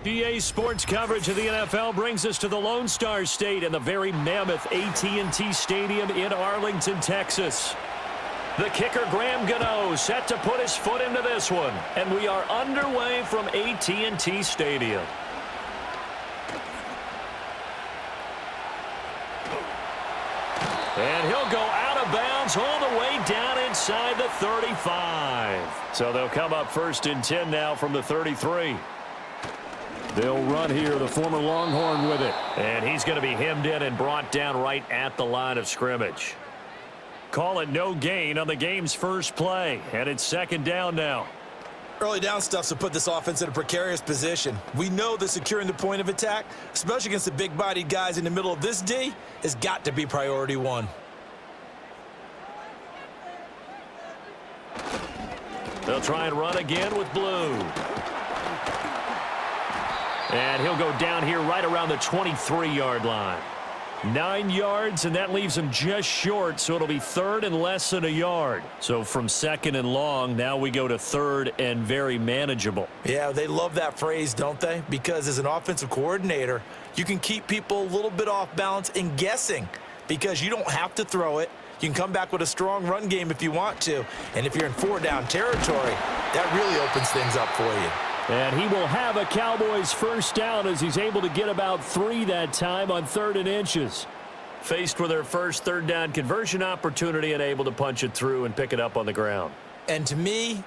EA Sports coverage of the NFL brings us to the Lone Star State and the very mammoth AT&T Stadium in Arlington, Texas. The kicker, Graham Gano, set to put his foot into this one. And we are underway from AT&T Stadium. And he'll go out of bounds all the way down inside the 35. So they'll come up 1st and 10 now from the 33. They'll run here, the former Longhorn with it. And he's going to be hemmed in and brought down right at the line of scrimmage. Call it no gain on the game's first play. And it's 2nd down now. Early down stuff's to put this offense in a precarious position. We know that securing the point of attack, especially against the big-bodied guys in the middle of this D, has got to be priority one. They'll try and run again with Blue. And he'll go down here right around the 23-yard line. 9 yards, and that leaves him just short, so it'll be 3rd and less than a yard. So from 2nd and long, now we go to 3rd and very manageable. Yeah, they love that phrase, don't they? Because as an offensive coordinator, you can keep people a little bit off balance and guessing because you don't have to throw it. You can come back with a strong run game if you want to. And if you're in 4-down territory, that really opens things up for you. And he will have a Cowboys 1st down as he's able to get about 3 that time on 3rd and inches. Faced with their first 3rd down conversion opportunity and able to punch it through and pick it up on the ground. And to me,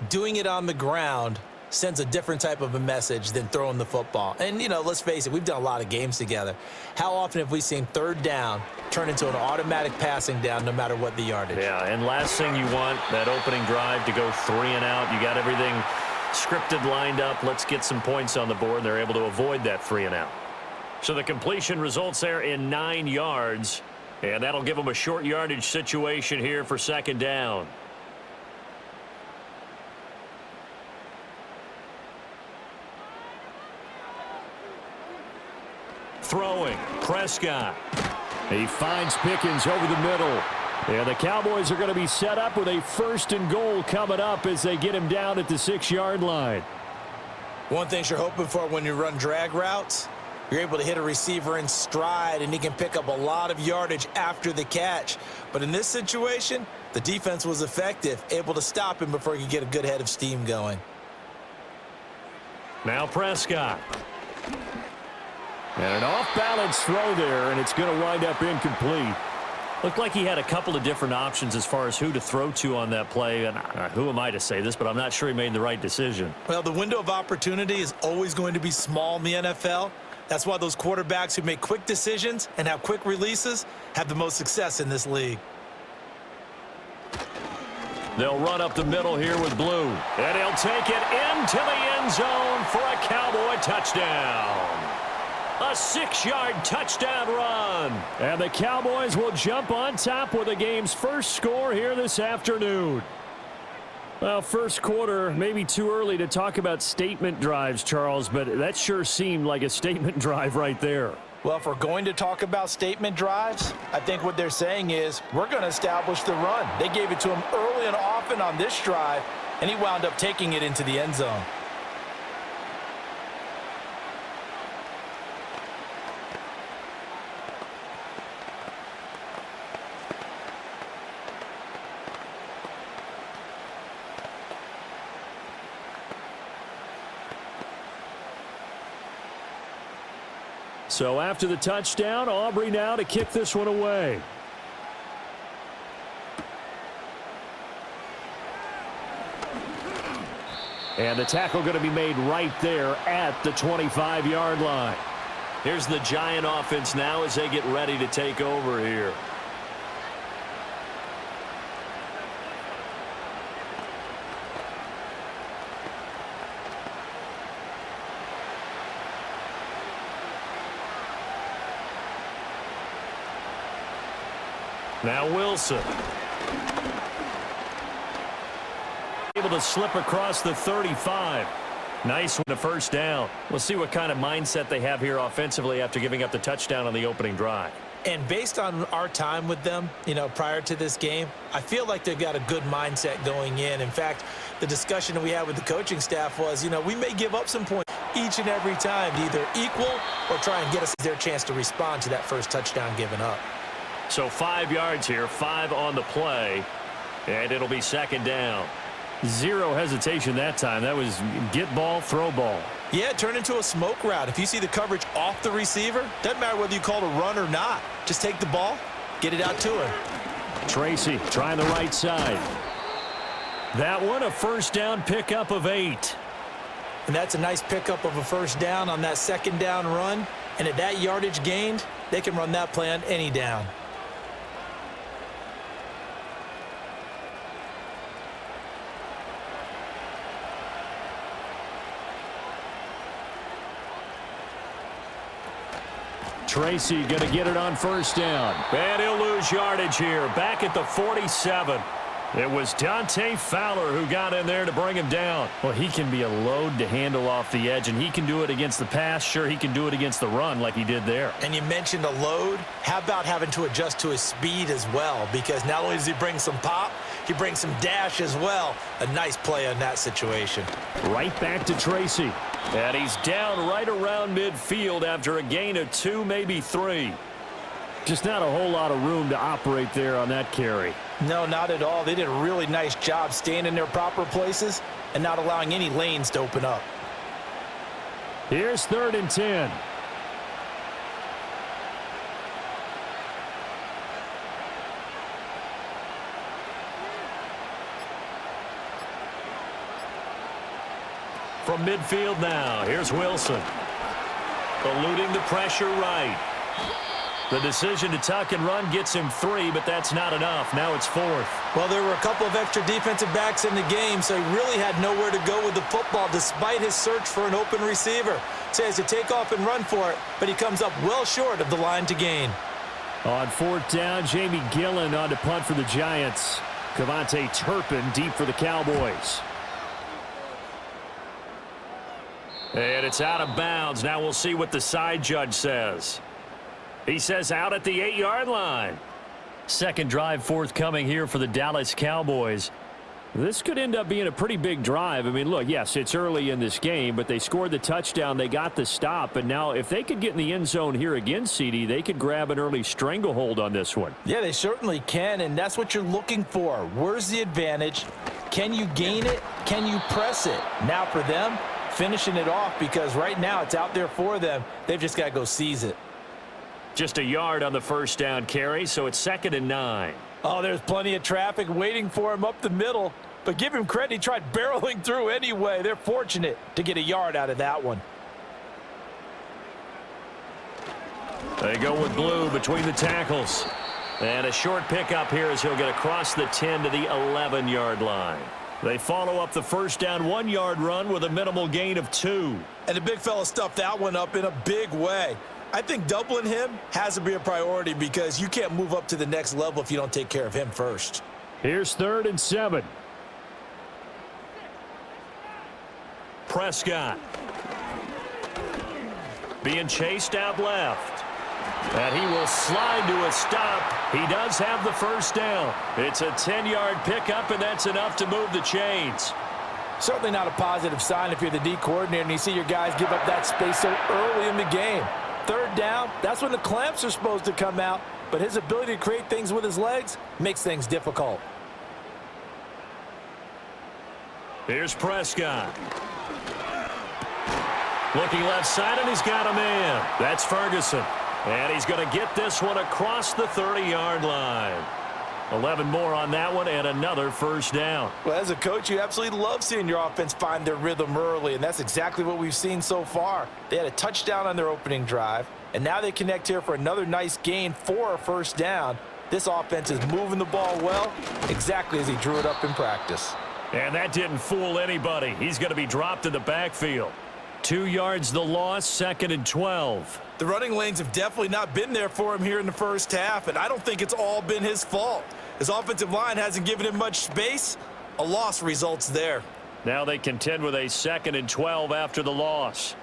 doing it on the ground sends a different type of a message than throwing the football. And, you know, let's face it, we've done a lot of games together. How often have we seen 3rd down turn into an automatic passing down no matter what the yardage? Yeah, and last thing you want, that opening drive to go 3 and out. You got everything scripted, lined up. Let's get some points on the board. And they're able to avoid that 3 and out. So the completion results there in 9 yards. And that'll give them a short yardage situation here for 2nd down. Throwing, Prescott. He finds Pickens over the middle. Yeah, the Cowboys are going to be set up with a 1st and goal coming up as they get him down at the 6-yard line. One thing you're hoping for when you run drag routes, you're able to hit a receiver in stride, and he can pick up a lot of yardage after the catch. But in this situation, the defense was effective, able to stop him before he could get a good head of steam going. Now Prescott. And an off-balance throw there, and it's going to wind up incomplete. Looked like he had a couple of different options as far as who to throw to on that play. And who am I to say this, but I'm not sure he made the right decision. Well, the window of opportunity is always going to be small in the NFL. That's why those quarterbacks who make quick decisions and have quick releases have the most success in this league. They'll run up the middle here with Blue. And he'll take it into the end zone for a Cowboy touchdown. A 6-yard touchdown run. And the Cowboys will jump on top with the game's first score here this afternoon. Well, first quarter, maybe too early to talk about statement drives, Charles, but that sure seemed like a statement drive right there. Well, if we're going to talk about statement drives, I think what they're saying is we're going to establish the run. They gave it to him early and often on this drive, and he wound up taking it into the end zone. So after the touchdown, Aubrey now to kick this one away. And the tackle going to be made right there at the 25-yard line. Here's the Giant offense now as they get ready to take over here. Now Wilson. Able to slip across the 35. Nice one to 1st down. We'll see what kind of mindset they have here offensively after giving up the touchdown on the opening drive. And based on our time with them, you know, prior to this game, I feel like they've got a good mindset going in. In fact, the discussion that we had with the coaching staff was, you know, we may give up some points, each and every time to either equal or try and get us their chance to respond to that first touchdown given up. So 5 yards here, 5 on the play, and it'll be second down. Zero hesitation that time. That was get ball, throw ball. Yeah, it turned into a smoke route. If you see the coverage off the receiver, doesn't matter whether you call it a run or not. Just take the ball, get it out to him. Tracy trying the right side. That one, a first down pickup of 8. And that's a nice pickup of a first down on that second down run. And at that yardage gained, they can run that play on any down. Tracy going to get it on first down. And he'll lose yardage here. Back at the 47. It was Dante Fowler who got in there to bring him down. Well, he can be a load to handle off the edge, and he can do it against the pass. Sure, he can do it against the run like he did there. And you mentioned a load. How about having to adjust to his speed as well? Because not only does he bring some pop, he brings some dash as well. A nice play on that situation. Right back to Tracy. And he's down right around midfield after a gain of 2, maybe 3. Just not a whole lot of room to operate there on that carry. No, not at all. They did a really nice job staying in their proper places and not allowing any lanes to open up. Here's 3rd and 10. From midfield now, here's Wilson. Eluding the pressure right. The decision to tuck and run gets him 3, but that's not enough. Now it's 4th. Well, there were a couple of extra defensive backs in the game, so he really had nowhere to go with the football despite his search for an open receiver. So he has to take off and run for it, but he comes up well short of the line to gain. On 4th down, Jamie Gillen on to punt for the Giants. Cavante Turpin deep for the Cowboys. And it's out of bounds. Now we'll see what the side judge says. He says out at the 8-yard line. Second drive forthcoming here for the Dallas Cowboys. This could end up being a pretty big drive. I mean, look, yes, it's early in this game, but they scored the touchdown. They got the stop. And now if they could get in the end zone here again, CD, they could grab an early stranglehold on this one. Yeah, they certainly can, and that's what you're looking for. Where's the advantage? Can you gain it? Can you press it? Now for them, finishing it off, because right now it's out there for them. They've just got to go seize it. Just a yard on the first down carry, so it's 2nd and 9. Oh, there's plenty of traffic waiting for him up the middle. But give him credit, he tried barreling through anyway. They're fortunate to get a yard out of that one. They go with Blue between the tackles. And a short pickup here as he'll get across the 10 to the 11-yard line. They follow up the first down 1-yard run with a minimal gain of 2. And the big fella stuffed that one up in a big way. I think doubling him has to be a priority because you can't move up to the next level if you don't take care of him first. Here's 3rd and 7. Prescott being chased out left. And he will slide to a stop. He does have the first down. It's a 10-yard pickup, and that's enough to move the chains. Certainly not a positive sign if you're the D coordinator and you see your guys give up that space so early in the game. 3rd down, that's when the clamps are supposed to come out, but his ability to create things with his legs makes things difficult. Here's Prescott. Looking left side, and he's got a man. That's Ferguson. And he's going to get this one across the 30-yard line. 11 more on that one, and another first down. Well, as a coach, you absolutely love seeing your offense find their rhythm early, and that's exactly what we've seen so far. They had a touchdown on their opening drive, and now they connect here for another nice gain for a first down. This offense is moving the ball well, exactly as he drew it up in practice. And that didn't fool anybody. He's going to be dropped in the backfield. 2 yards the loss, 2nd and 12. The running lanes have definitely not been there for him here in the first half, and I don't think it's all been his fault. His offensive line hasn't given him much space. A loss results there. Now they contend with a 2nd and 12 after the loss.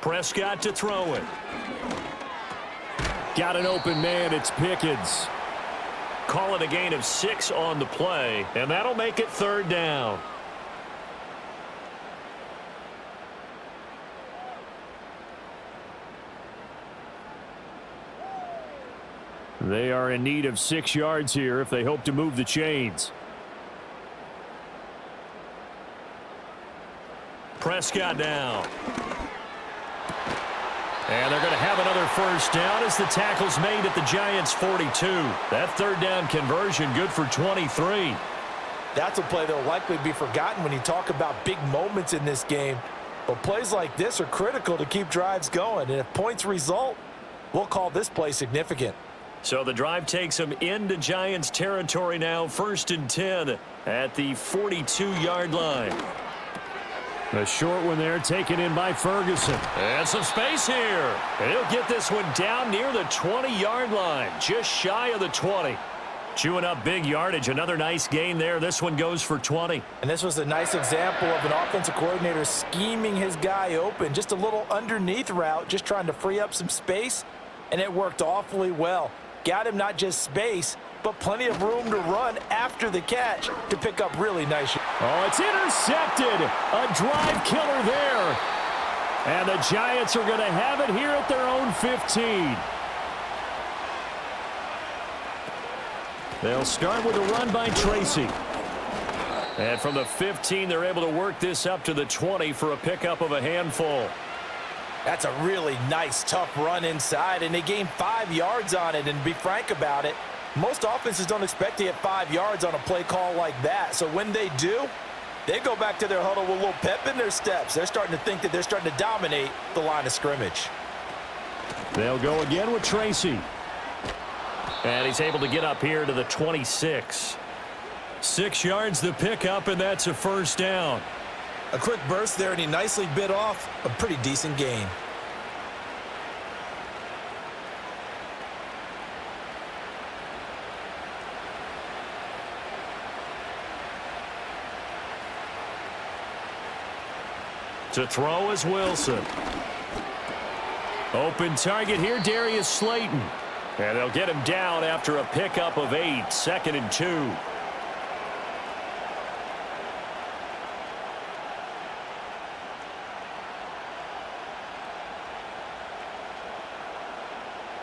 Prescott to throw it. Got an open man. It's Pickens. Call it a gain of 6 on the play, and that'll make it 3rd down. They are in need of 6 yards here if they hope to move the chains. Prescott now. And they're going to have another first down as the tackle's made at the Giants' 42. That third down conversion good for 23. That's a play that will likely be forgotten when you talk about big moments in this game. But plays like this are critical to keep drives going. And if points result, we'll call this play significant. So the drive takes them into Giants territory now. 1st and 10 at the 42-yard line. A short one there taken in by Ferguson. And some space here. And he'll get this one down near the 20-yard line. Just shy of the 20. Chewing up big yardage. Another nice gain there. This one goes for 20. And this was a nice example of an offensive coordinator scheming his guy open. Just a little underneath route, just trying to free up some space. And it worked awfully well. Got him not just space, but plenty of room to run after the catch to pick up really nice. Oh, it's intercepted. A drive killer there. And the Giants are going to have it here at their own 15. They'll start with a run by Tracy. And from the 15, they're able to work this up to the 20 for a pickup of a handful. That's a really nice, tough run inside, and they gained 5 yards on it. And to be frank about it, most offenses don't expect to get 5 yards on a play call like that. So when they do, they go back to their huddle with a little pep in their steps. They're starting to think that they're starting to dominate the line of scrimmage. They'll go again with Tracy. And he's able to get up here to the 26. 6 yards the pickup, and that's a first down. A quick burst there, and he nicely bit off a pretty decent gain. To throw is Wilson. Open target here, Darius Slayton. And they'll get him down after a pickup of 8, 2nd and 2.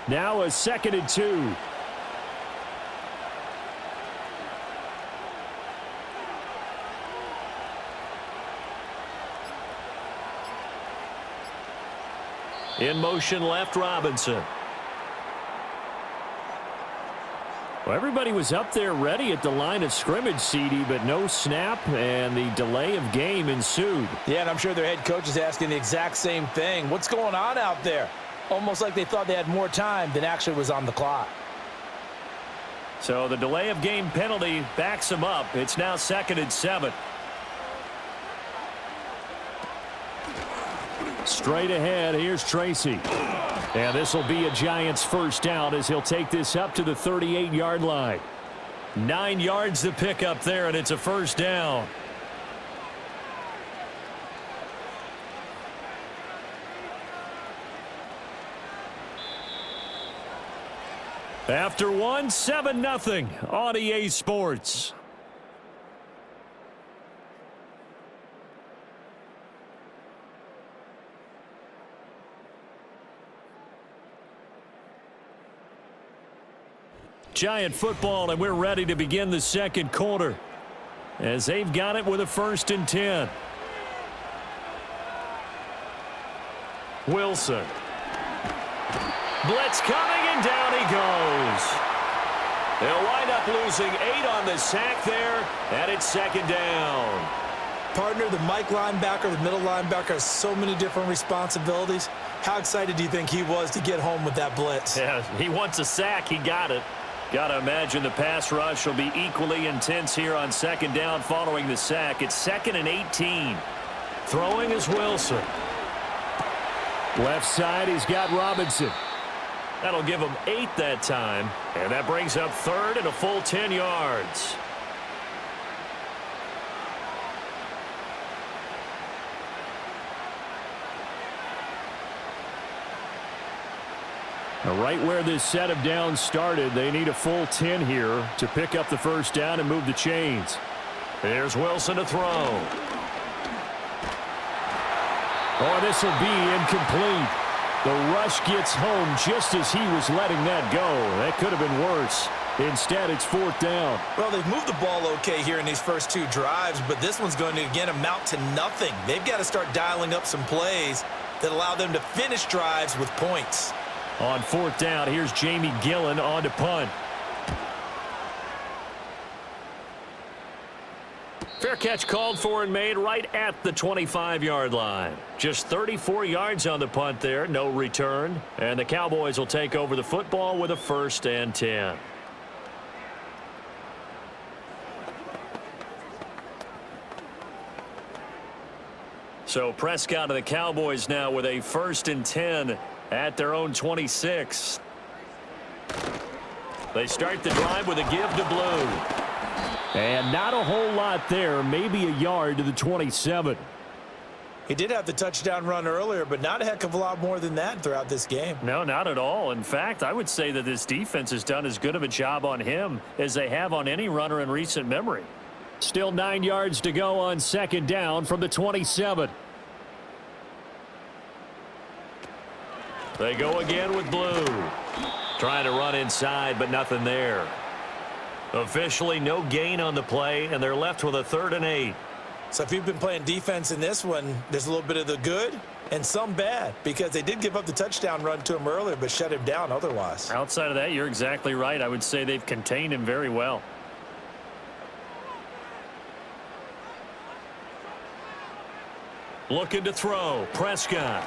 Now a 2nd and 2. In motion left, Robinson. Well, everybody was up there ready at the line of scrimmage, CD, but no snap, and the delay of game ensued. Yeah, and I'm sure their head coach is asking the exact same thing. What's going on out there? Almost like they thought they had more time than actually was on the clock. So the delay of game penalty backs them up. It's now 2nd and 7. Straight ahead, here's Tracy. And this will be a Giants first down as he'll take this up to the 38-yard line. 9 yards to pick up there, and it's a first down. After one, 7-0 on EA Sports. Giant football, and we're ready to begin the second quarter as they've got it with a 1st and 10. Wilson. Blitz coming, and down he goes. They'll wind up losing 8 on the sack there, and it's 2nd down. Partner, the Mike linebacker, the middle linebacker has so many different responsibilities. How excited do you think he was to get home with that blitz? Yeah, he wants a sack. He got it. Got to imagine the pass rush will be equally intense here on 2nd down following the sack. It's 2nd and 18. Throwing is Wilson. Left side, he's got Robinson. That'll give him 8 that time. And that brings up 3rd and a full 10 yards. Now, right where this set of downs started, they need a full 10 here to pick up the first down and move the chains. There's Wilson to throw. Oh, this will be incomplete. The rush gets home just as he was letting that go. That could have been worse. Instead, it's 4th down. Well, they've moved the ball okay here in these first 2 drives, but this one's going to, again, amount to nothing. They've got to start dialing up some plays that allow them to finish drives with points. On 4th down, here's Jamie Gillen on to punt. Fair catch called for and made right at the 25-yard line. Just 34 yards on the punt there, no return. And the Cowboys will take over the football with a 1st and 10. So Prescott of the Cowboys now with a 1st and 10 at their own 26. They start the drive with a give to Blue. And not a whole lot there, maybe a yard to the 27. He did have the touchdown run earlier, but not a heck of a lot more than that throughout this game. No, not at all. In fact, I would say that this defense has done as good of a job on him as they have on any runner in recent memory. Still 9 yards to go on 2nd down from the 27. They go again with Blue. Trying to run inside, but nothing there. Officially no gain on the play, and they're left with a 3rd and 8. So if you've been playing defense in this one, there's a little bit of the good and some bad, because they did give up the touchdown run to him earlier, but shut him down otherwise. Outside of that, you're exactly right. I would say they've contained him very well. Looking to throw. Prescott.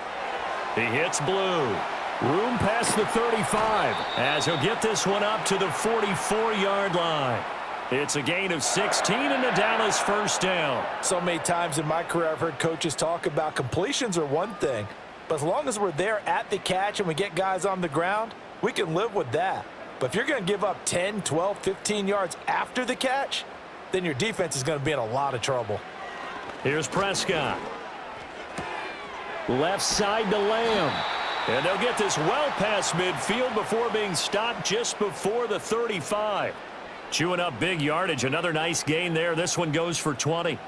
He hits Blue. Room past the 35 as he'll get this one up to the 44-yard line. It's a gain of 16 and a Dallas 1st down. So many times in my career I've heard coaches talk about completions are one thing, but as long as we're there at the catch and we get guys on the ground, we can live with that. But if you're going to give up 10, 12, 15 yards after the catch, then your defense is going to be in a lot of trouble. Here's Prescott. Left side to Lamb. And they'll get this well past midfield before being stopped just before the 35. Chewing up big yardage. Another nice gain there. This one goes for 20.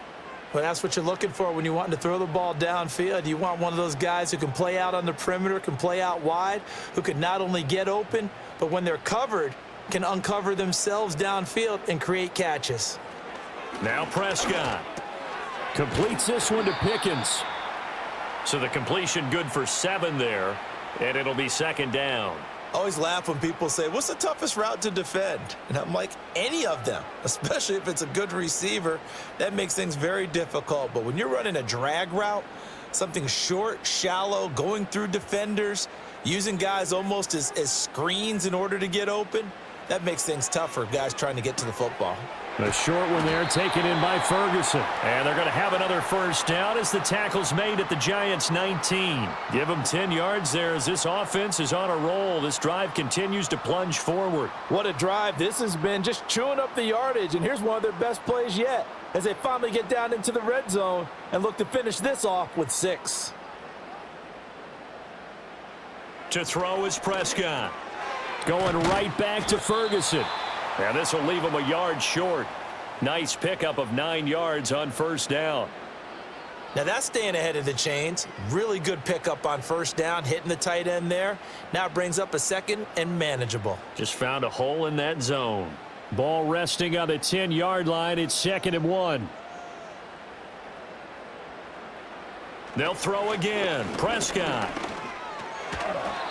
Well, that's what you're looking for when you want to throw the ball downfield. You want one of those guys who can play out on the perimeter, can play out wide, who can not only get open, but when they're covered, can uncover themselves downfield and create catches. Now Prescott completes this one to Pickens. So the completion good for 7 there, and it'll be 2nd down. I always laugh when people say, what's the toughest route to defend? And I'm like, any of them, especially if it's a good receiver. That makes things very difficult. But when you're running a drag route, something short, shallow, going through defenders, using guys almost as screens in order to get open, that makes things tougher, guys trying to get to the football. A short one there taken in by Ferguson. And they're going to have another 1st down as the tackle's made at the Giants' 19. Give them 10 yards there as this offense is on a roll. This drive continues to plunge forward. What a drive this has been, just chewing up the yardage. And here's one of their best plays yet as they finally get down into the red zone and look to finish this off with 6. To throw is Prescott. Going right back to Ferguson. And this will leave him a yard short. Nice pickup of 9 yards on 1st down. Now that's staying ahead of the chains. Really good pickup on 1st down, hitting the tight end there. Now it brings up a 2nd and manageable. Just found a hole in that zone. Ball resting on the 10-yard line. It's 2nd and 1. They'll throw again. Prescott.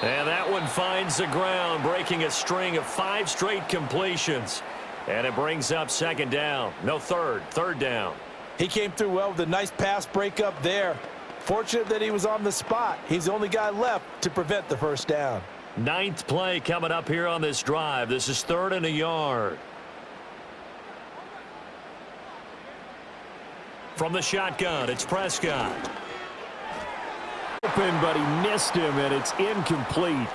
And that one finds the ground, breaking a string of 5 straight completions. And it brings up 2nd down. No, 3rd down. He came through well with a nice pass breakup there. Fortunate that he was on the spot. He's the only guy left to prevent the 1st down. 9th play coming up here on this drive. This is 3rd and a yard. From the shotgun, it's Prescott. Open, but he missed him, and it's incomplete.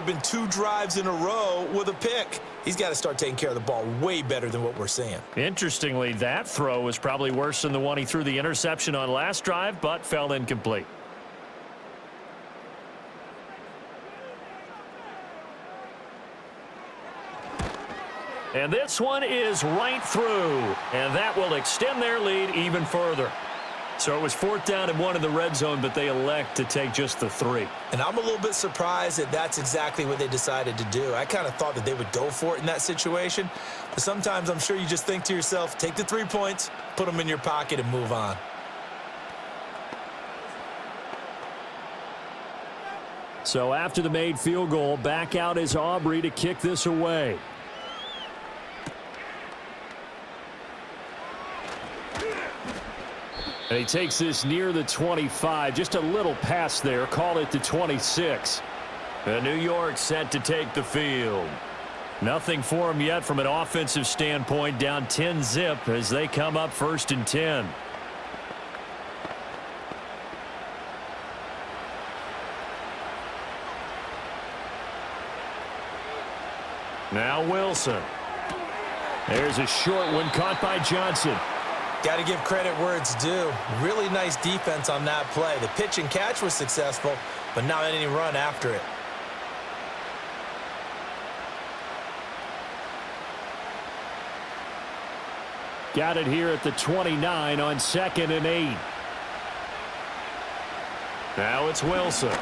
Been 2 drives in a row with a pick. He's got to start taking care of the ball way better than what we're seeing. Interestingly, that throw was probably worse than the one he threw the interception on last drive, but fell incomplete. And this one is right through, and that will extend their lead even further. So it was 4th down and 1 in the red zone, but they elect to take just the 3. And I'm a little bit surprised that that's exactly what they decided to do. I kind of thought that they would go for it in that situation. But sometimes I'm sure you just think to yourself, take the 3 points, put them in your pocket, and move on. So after the made field goal, back out is Aubrey to kick this away. And he takes this near the 25. Just a little pass there. Call it the 26. And New York set to take the field. Nothing for him yet from an offensive standpoint. Down 10-zip as they come up 1st and 10. Now Wilson. There's a short one caught by Johnson. Got to give credit where it's due. Really nice defense on that play. The pitch and catch was successful, but not any run after it. Got it here at the 29 on 2nd and 8. Now it's Wilson.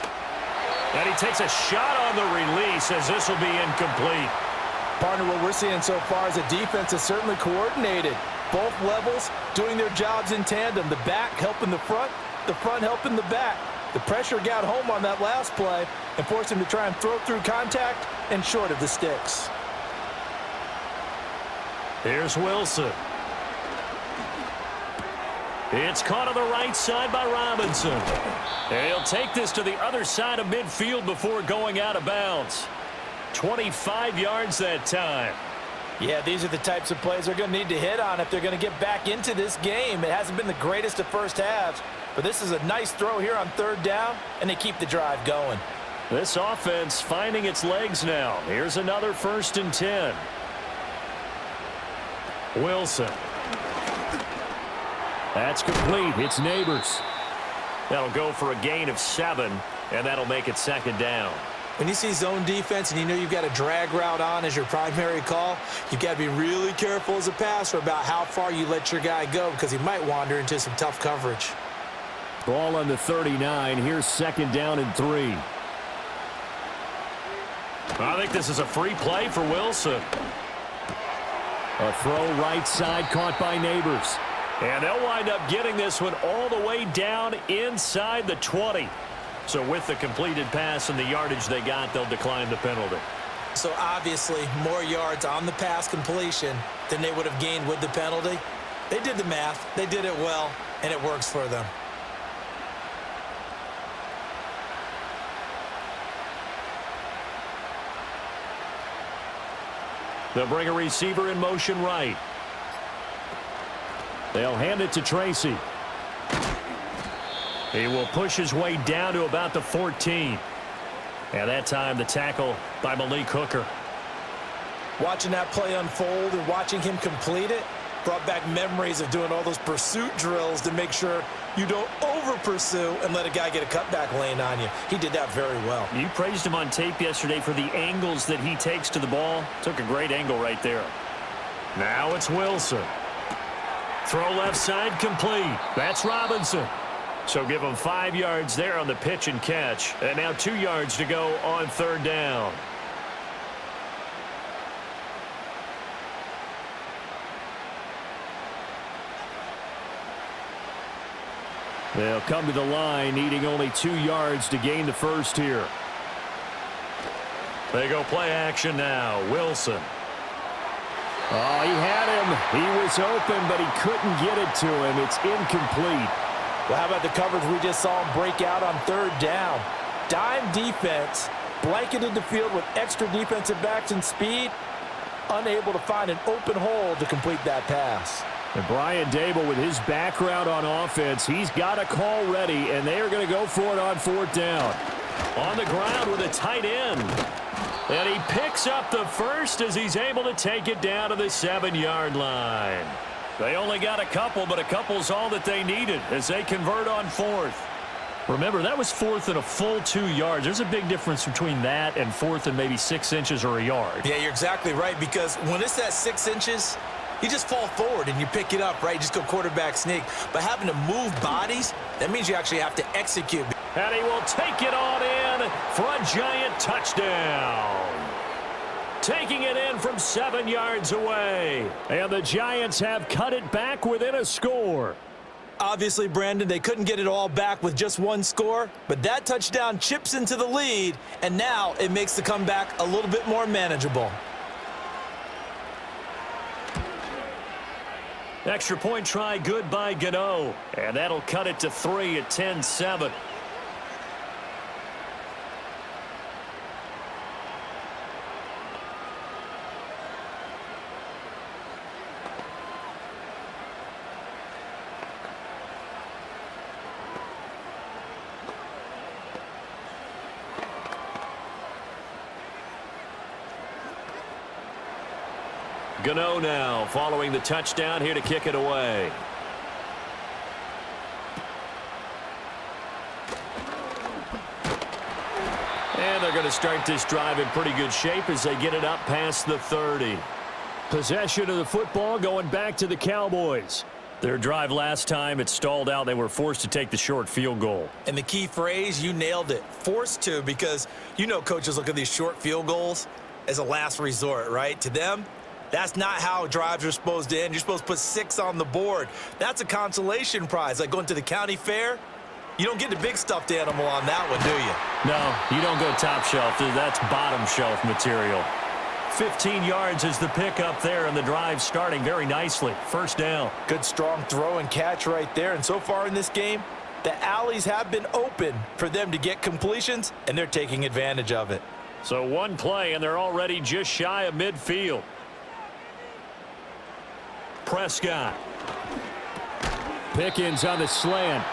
And he takes a shot on the release as this will be incomplete. Partner, what we're seeing so far is a defense is certainly coordinated. Both levels doing their jobs in tandem. The back helping the front helping the back. The pressure got home on that last play and forced him to try and throw through contact and short of the sticks. Here's Wilson. It's caught on the right side by Robinson. And he'll take this to the other side of midfield before going out of bounds. 25 yards that time. Yeah, these are the types of plays they're going to need to hit on if they're going to get back into this game. It hasn't been the greatest of first halves, but this is a nice throw here on 3rd down, and they keep the drive going. This offense finding its legs now. Here's another 1st and 10. Wilson. That's complete. It's Neighbors. That'll go for a gain of 7, and that'll make it 2nd down. When you see zone defense and you know you've got a drag route on as your primary call, you've got to be really careful as a passer about how far you let your guy go because he might wander into some tough coverage. Ball on the 39. Here's 2nd down and 3. I think this is a free play for Wilson. A throw right side caught by Neighbors. And they'll wind up getting this one all the way down inside the 20. So with the completed pass and the yardage they got, they'll decline the penalty. So obviously more yards on the pass completion than they would have gained with the penalty. They did the math. They did it well, and it works for them. They'll bring a receiver in motion right. They'll hand it to Tracy. He will push his way down to about the 14. And that time the tackle by Malik Hooker. Watching that play unfold and watching him complete it brought back memories of doing all those pursuit drills to make sure you don't over-pursue and let a guy get a cutback lane on you. He did that very well. You praised him on tape yesterday for the angles that he takes to the ball. Took a great angle right there. Now it's Wilson. Throw left side complete. That's Robinson. So give him 5 yards there on the pitch and catch. And now 2 yards to go on 3rd down. They'll come to the line, needing only 2 yards to gain the first here. They go play action now. Wilson. Oh, he had him. He was open, but he couldn't get it to him. It's incomplete. Well, how about the coverage we just saw him break out on 3rd down? Dime defense, blanketed the field with extra defensive backs and speed, unable to find an open hole to complete that pass. And Brian Dable, with his background on offense, he's got a call ready, and they are going to go for it on 4th down. On the ground with a tight end. And he picks up the first as he's able to take it down to the 7-yard line. They only got a couple, but a couple's all that they needed as they convert on 4th. Remember, that was 4th and a full 2 yards. There's a big difference between that and 4th and maybe 6 inches or a yard. Yeah, you're exactly right, because when it's at 6 inches, You just fall forward and you pick it up, right? You just go quarterback sneak. But having to move bodies, that means you actually have to execute. And he will take it on in for a giant touchdown. Taking it in from 7 yards away. And the Giants have cut it back within a score. Obviously, Brandon, they couldn't get it all back with just one score, but that touchdown chips into the lead, and now it makes the comeback a little bit more manageable. Extra point try good by Gano. And that'll cut it to 3 at 10-7. Gano now following the touchdown here to kick it away. And they're going to start this drive in pretty good shape as they get it up past the 30. Possession of the football going back to the Cowboys. Their drive last time, it stalled out. They were forced to take the short field goal. And the key phrase, you nailed it. Forced to, because you know coaches look at these short field goals as a last resort, right? To them, that's not how drives are supposed to end. You're supposed to put 6 on the board. That's a consolation prize. Like going to the county fair, you don't get the big stuffed animal on that one, do you? No, you don't go top shelf. That's bottom shelf material. 15 yards is the pickup there, and the drive starting very nicely. First down. Good strong throw and catch right there. And so far in this game, the alleys have been open for them to get completions, and they're taking advantage of it. So one play, and they're already just shy of midfield. Prescott. Pickens on the slant.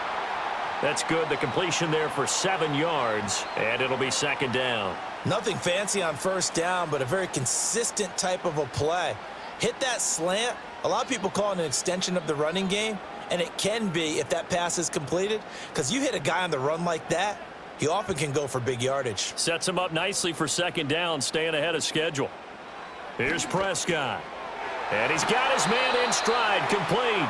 That's good. The completion there for 7 yards, and it'll be second down. Nothing fancy on first down, but a very consistent type of a play. Hit that slant. A lot of people call it an extension of the running game, and it can be if that pass is completed, because you hit a guy on the run like that, he often can go for big yardage. Sets him up nicely for second down, staying ahead of schedule. Here's Prescott. And he's got his man in stride, complete.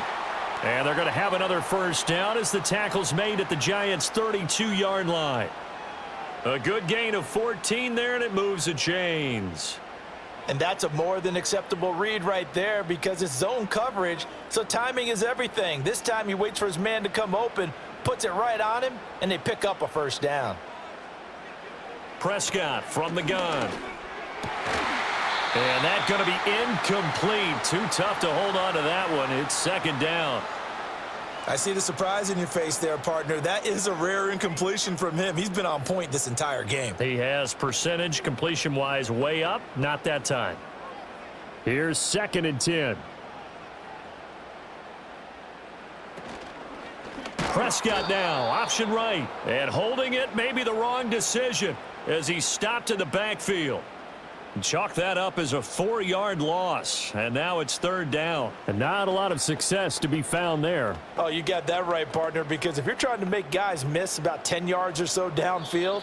And they're going to have another first down as the tackle's made at the Giants' 32-yard line. A good gain of 14 there, and it moves the chains. And that's a more than acceptable read right there because it's zone coverage, so timing is everything. This time he waits for his man to come open, puts it right on him, and they pick up a first down. Prescott from the gun. And that's going to be incomplete. Too tough to hold on to that one. It's second down. I see the surprise in your face there, partner. That is a rare incompletion from him. He's been on point this entire game. He has percentage completion-wise way up. Not that time. Here's second and 10. Prescott now, option right. And holding it may be the wrong decision as he stopped in the backfield. Chalk that up as a 4-yard loss, and now it's third down. And not a lot of success to be found there. Oh, you got that right, partner, because if you're trying to make guys miss about 10 yards or so downfield,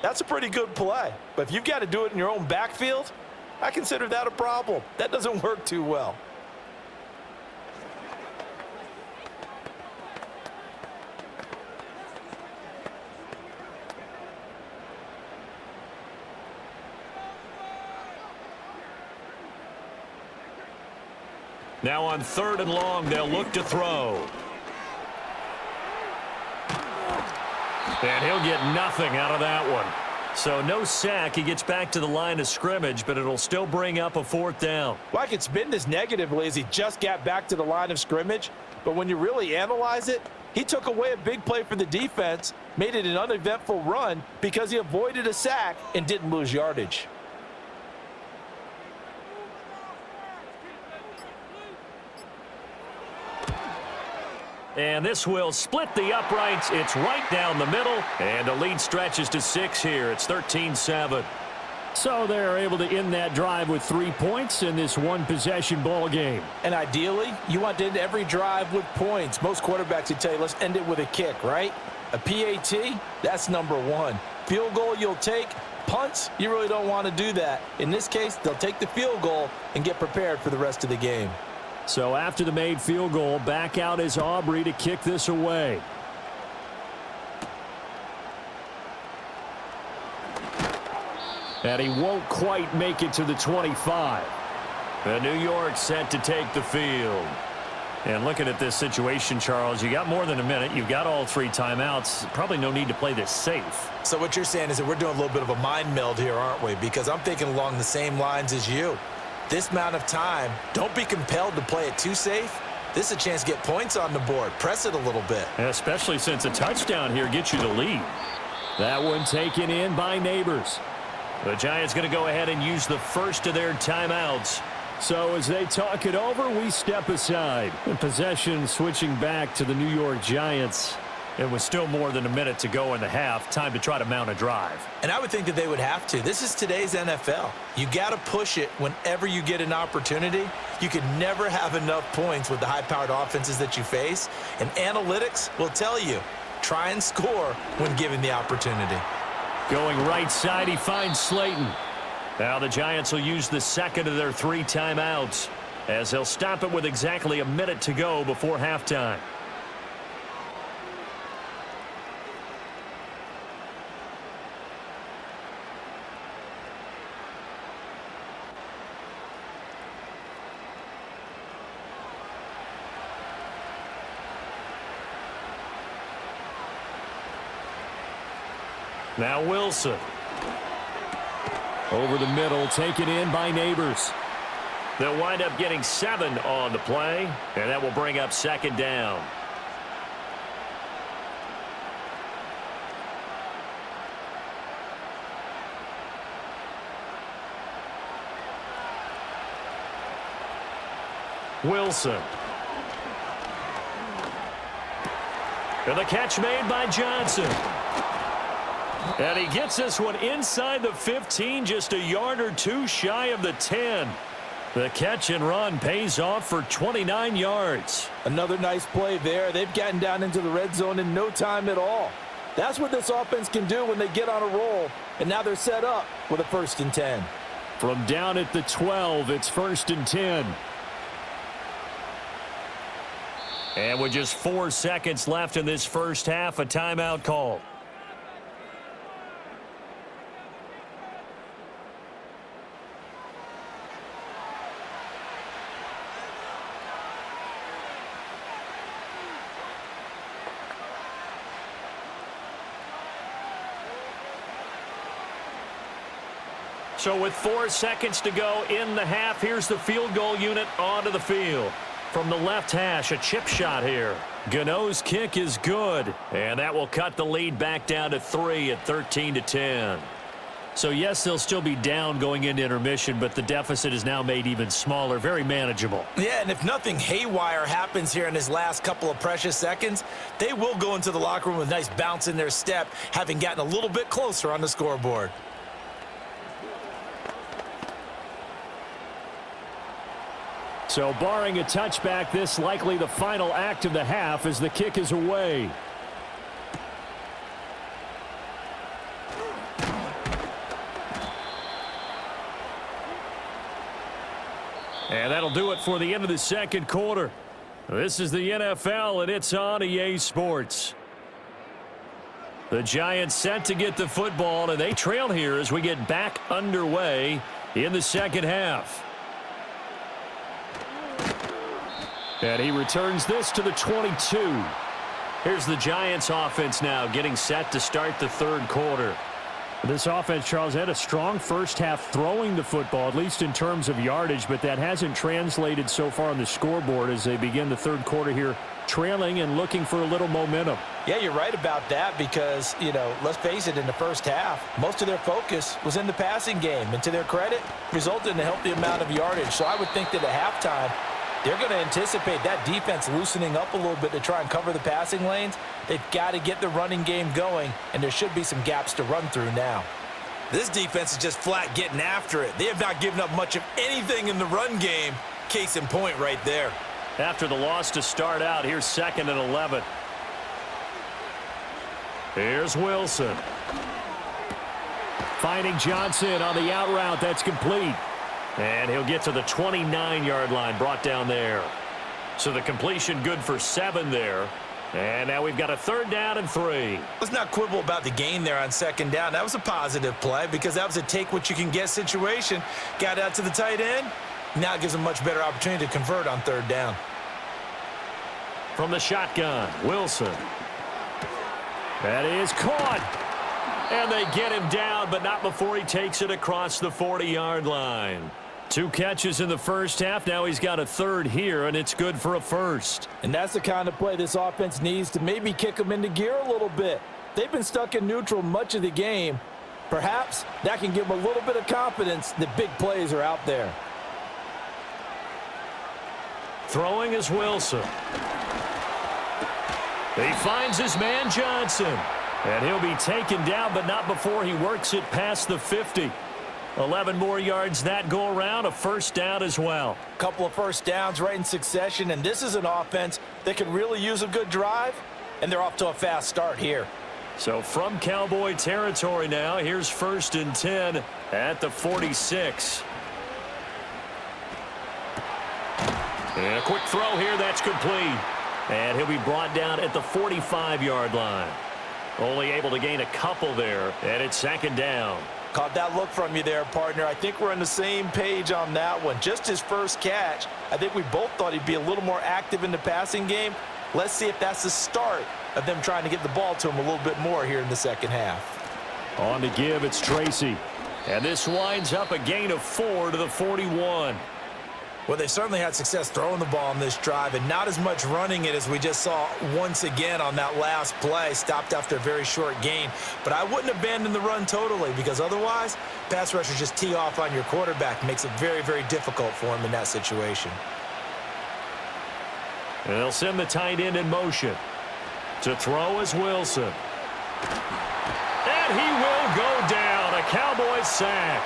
that's a pretty good play. But if you've got to do it in your own backfield, I consider that a problem. That doesn't work too well. Now on third and long, they'll look to throw. And he'll get nothing out of that one. So no sack. He gets back to the line of scrimmage, but it'll still bring up a fourth down. Well, I could spin this negatively as he just got back to the line of scrimmage, but when you really analyze it, he took away a big play for the defense, made it an uneventful run because he avoided a sack and didn't lose yardage. And this will split the uprights. It's right down the middle, and the lead stretches to 6 here. It's 13-7. So they're able to end that drive with 3 points in this one-possession ball game. And ideally, you want to end every drive with points. Most quarterbacks would tell you, let's end it with a kick, right? A PAT, that's number 1. Field goal you'll take. Punts, you really don't want to do that. In this case, they'll take the field goal and get prepared for the rest of the game. So after the made field goal, back out is Aubrey to kick this away. And he won't quite make it to the 25. The New York set to take the field. And looking at this situation, Charles, you got more than a minute. You've got all 3 timeouts. Probably no need to play this safe. So what you're saying is that we're doing a little bit of a mind meld here, aren't we? Because I'm thinking along the same lines as you. This amount of time, don't be compelled to play it too safe. This is a chance to get points on the board. Press it a little bit. Especially since a touchdown here gets you the lead. That one taken in by Neighbors. The Giants going to go ahead and use the first of their timeouts. So as they talk it over, we step aside. The possession switching back to the New York Giants. It was still more than a minute to go in the half. Time to try to mount a drive. And I would think that they would have to. This is today's NFL. You got to push it whenever you get an opportunity. You can never have enough points with the high-powered offenses that you face. And analytics will tell you, try and score when given the opportunity. Going right side, he finds Slayton. Now the Giants will use the second of their 3 timeouts as they'll stop it with exactly a minute to go before halftime. Now Wilson. Over the middle, taken in by Neighbors. They'll wind up getting 7 on the play, and that will bring up second down. Wilson. And the catch made by Johnson. And he gets this one inside the 15, just a yard or 2 shy of the 10. The catch and run pays off for 29 yards. Another nice play there. They've gotten down into the red zone in no time at all. That's what this offense can do when they get on a roll. And now they're set up with a 1st and 10. From down at the 12, it's 1st and 10. And with just 4 seconds left in this first half, a timeout call. So with 4 seconds to go in the half, here's the field goal unit onto the field. From the left hash, a chip shot here. Gano's kick is good, and that will cut the lead back down to 3 at 13-10. So yes, they'll still be down going into intermission, but the deficit is now made even smaller, very manageable. Yeah, and if nothing haywire happens here in his last couple of precious seconds, they will go into the locker room with a nice bounce in their step, having gotten a little bit closer on the scoreboard. So barring a touchback, this likely the final act of the half as the kick is away. And that'll do it for the end of the second quarter. This is the NFL, and it's on EA Sports. The Giants set to get the football, and they trail here as we get back underway in the second half. And he returns this to the 22. Here's the Giants offense now getting set to start the third quarter. This offense, Charles, had a strong first half throwing the football, at least in terms of yardage, but that hasn't translated so far on the scoreboard as they begin the third quarter here, trailing and looking for a little momentum. Yeah, you're right about that because, let's face it, in the first half, most of their focus was in the passing game. And to their credit, resulted in a healthy amount of yardage. So I would think that at halftime, they're going to anticipate that defense loosening up a little bit to try and cover the passing lanes. They've got to get the running game going, and there should be some gaps to run through now. This defense is just flat getting after it. They have not given up much of anything in the run game. Case in point right there. After the loss to start out, here's 2nd and 11. Here's Wilson. Finding Johnson on the out route. That's complete. And he'll get to the 29-yard line, brought down there. So the completion good for 7 there. And now we've got a 3rd down and 3. Let's not quibble about the gain there on 2nd down. That was a positive play because that was a take-what-you-can-get situation. Got out to the tight end. Now it gives them a much better opportunity to convert on 3rd down. From the shotgun, Wilson. That is caught. And they get him down, but not before he takes it across the 40-yard line. 2 catches in the first half. Now he's got a 3rd here, and it's good for a 1st. And that's the kind of play this offense needs to maybe kick them into gear a little bit. They've been stuck in neutral much of the game. Perhaps that can give them a little bit of confidence that big plays are out there. Throwing is Wilson. He finds his man Johnson. And he'll be taken down, but not before he works it past the 50. 11 more yards that go around, a 1st down as well. Couple of 1st downs right in succession, and this is an offense that could really use a good drive, and they're off to a fast start here. So from Cowboy territory now, here's 1st and 10 at the 46. And a quick throw here, that's complete. And he'll be brought down at the 45-yard line. Only able to gain a couple there, and it's 2nd down. Caught that look from you there, partner. I think we're on the same page on that one. Just his first catch, I think we both thought he'd be a little more active in the passing game. Let's see if that's the start of them trying to get the ball to him a little bit more here in the 2nd half. On to give, it's Tracy. And this winds up a gain of 4 to the 41. Well, they certainly had success throwing the ball on this drive and not as much running it as we just saw once again on that last play. Stopped after a very short gain. But I wouldn't abandon the run totally because otherwise, pass rushers just tee off on your quarterback. Makes it very, very difficult for him in that situation. And they'll send the tight end in motion. To throw is Wilson. And he will go down. A Cowboys sack.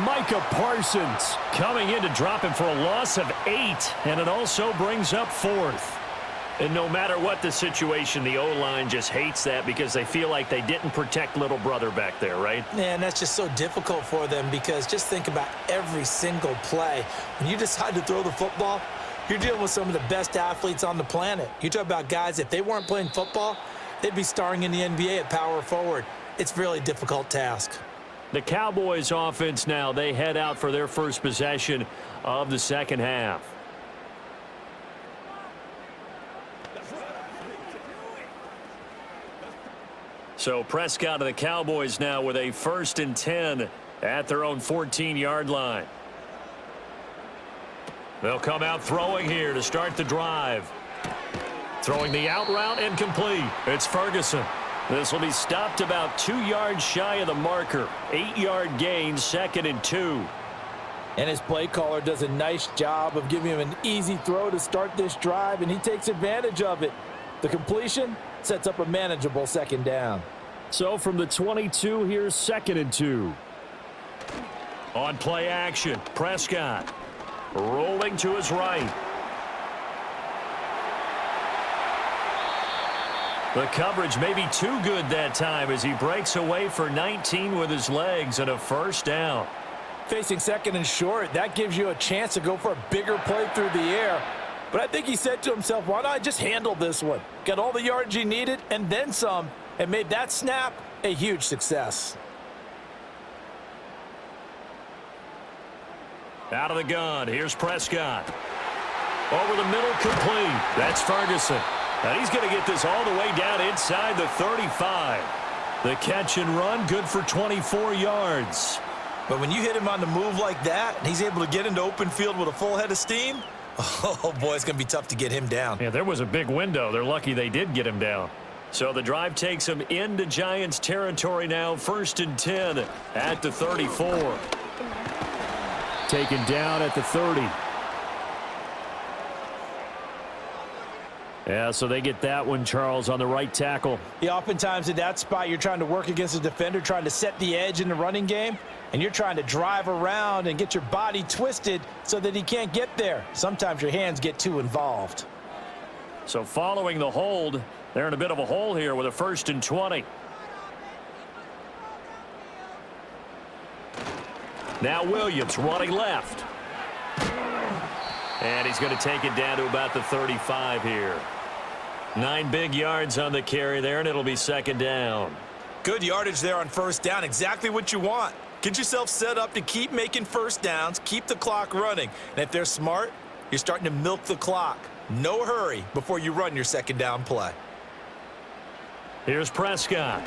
Micah Parsons coming in to drop him for a loss of 8, and it also brings up 4th. And no matter what the situation, the O-line just hates that because they feel like they didn't protect little brother back there, right? Man, that's just so difficult for them because just think about every single play. When you decide to throw the football, you're dealing with some of the best athletes on the planet. You talk about guys, if they weren't playing football, they'd be starring in the NBA at power forward. It's a really difficult task. The Cowboys offense now, they head out for their first possession of the 2nd half. So Prescott of the Cowboys now with a 1st and 10 at their own 14-yard line. They'll come out throwing here to start the drive. Throwing the out route and complete. It's Ferguson. This will be stopped about 2 yards shy of the marker. 8-yard gain, 2nd and 2. And his play caller does a nice job of giving him an easy throw to start this drive, and he takes advantage of it. The completion sets up a manageable 2nd down. So from the 22, here's 2nd and 2. On play action, Prescott rolling to his right. The coverage may be too good that time as he breaks away for 19 with his legs and a 1st down. Facing 2nd and short, that gives you a chance to go for a bigger play through the air. But I think he said to himself, why not just handle this one? Got all the yards he needed and then some, and made that snap a huge success. Out of the gun, here's Prescott. Over the middle, complete. That's Ferguson. And he's going to get this all the way down inside the 35. The catch and run, good for 24 yards. But when you hit him on the move like that, and he's able to get into open field with a full head of steam, oh, boy, it's going to be tough to get him down. Yeah, there was a big window. They're lucky they did get him down. So the drive takes him into Giants territory now, 1st and 10 at the 34. Taken down at the 30. Yeah, so they get that one, Charles, on the right tackle. Yeah, oftentimes in that spot, you're trying to work against a defender, trying to set the edge in the running game, and you're trying to drive around and get your body twisted so that he can't get there. Sometimes your hands get too involved. So following the hold, they're in a bit of a hole here with a 1st and 20. Now Williams running left. And he's going to take it down to about the 35 here. 9 big yards on the carry there, and it'll be second down. Good yardage there on first down. Exactly what you want. Get yourself set up to keep making first downs, keep the clock running. And if they're smart, you're starting to milk the clock. No hurry before you run your second down play. Here's Prescott.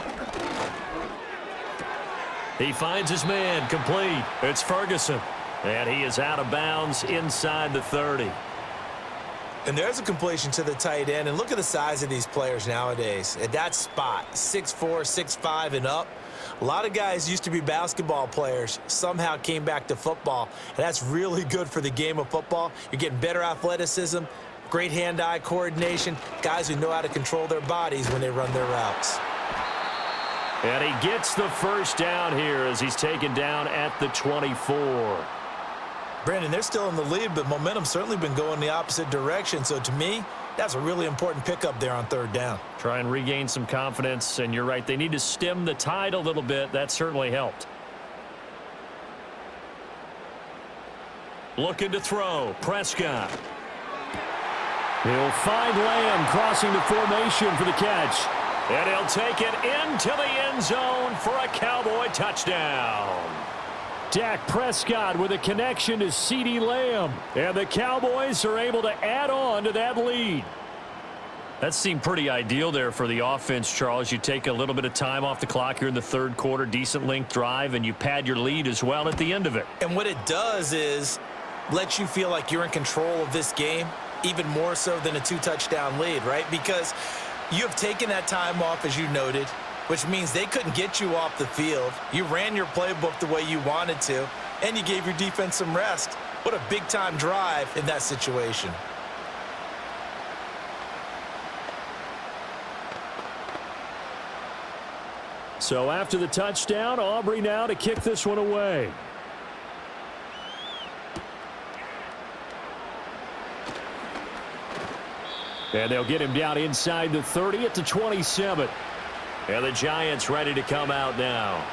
He finds his man, complete. It's Ferguson. And he is out of bounds inside the 30. And there's a completion to the tight end. And look at the size of these players nowadays. At that spot, 6'4", 6'5", and up. A lot of guys used to be basketball players, somehow came back to football. And that's really good for the game of football. You're getting better athleticism, great hand-eye coordination, guys who know how to control their bodies when they run their routes. And he gets the first down here as he's taken down at the 24. Brandon, they're still in the lead, but momentum's certainly been going the opposite direction. So to me, that's a really important pickup there on third down. Try and regain some confidence, and you're right. They need to stem the tide a little bit. That certainly helped. Looking to throw. Prescott. He'll find Lamb crossing the formation for the catch. And he'll take it into the end zone for a Cowboy touchdown. Dak Prescott with a connection to CeeDee Lamb. And the Cowboys are able to add on to that lead. That seemed pretty ideal there for the offense, Charles. You take a little bit of time off the clock here in the third quarter, decent length drive, and you pad your lead as well at the end of it. And what it does is let you feel like you're in control of this game, even more so than a 2-touchdown lead, right? Because you have taken that time off, as you noted, which means they couldn't get you off the field. You ran your playbook the way you wanted to, and you gave your defense some rest. What a big-time drive in that situation. So after the touchdown, Aubrey now to kick this one away. And they'll get him down inside the 30 at the 27. And the Giants ready to come out now.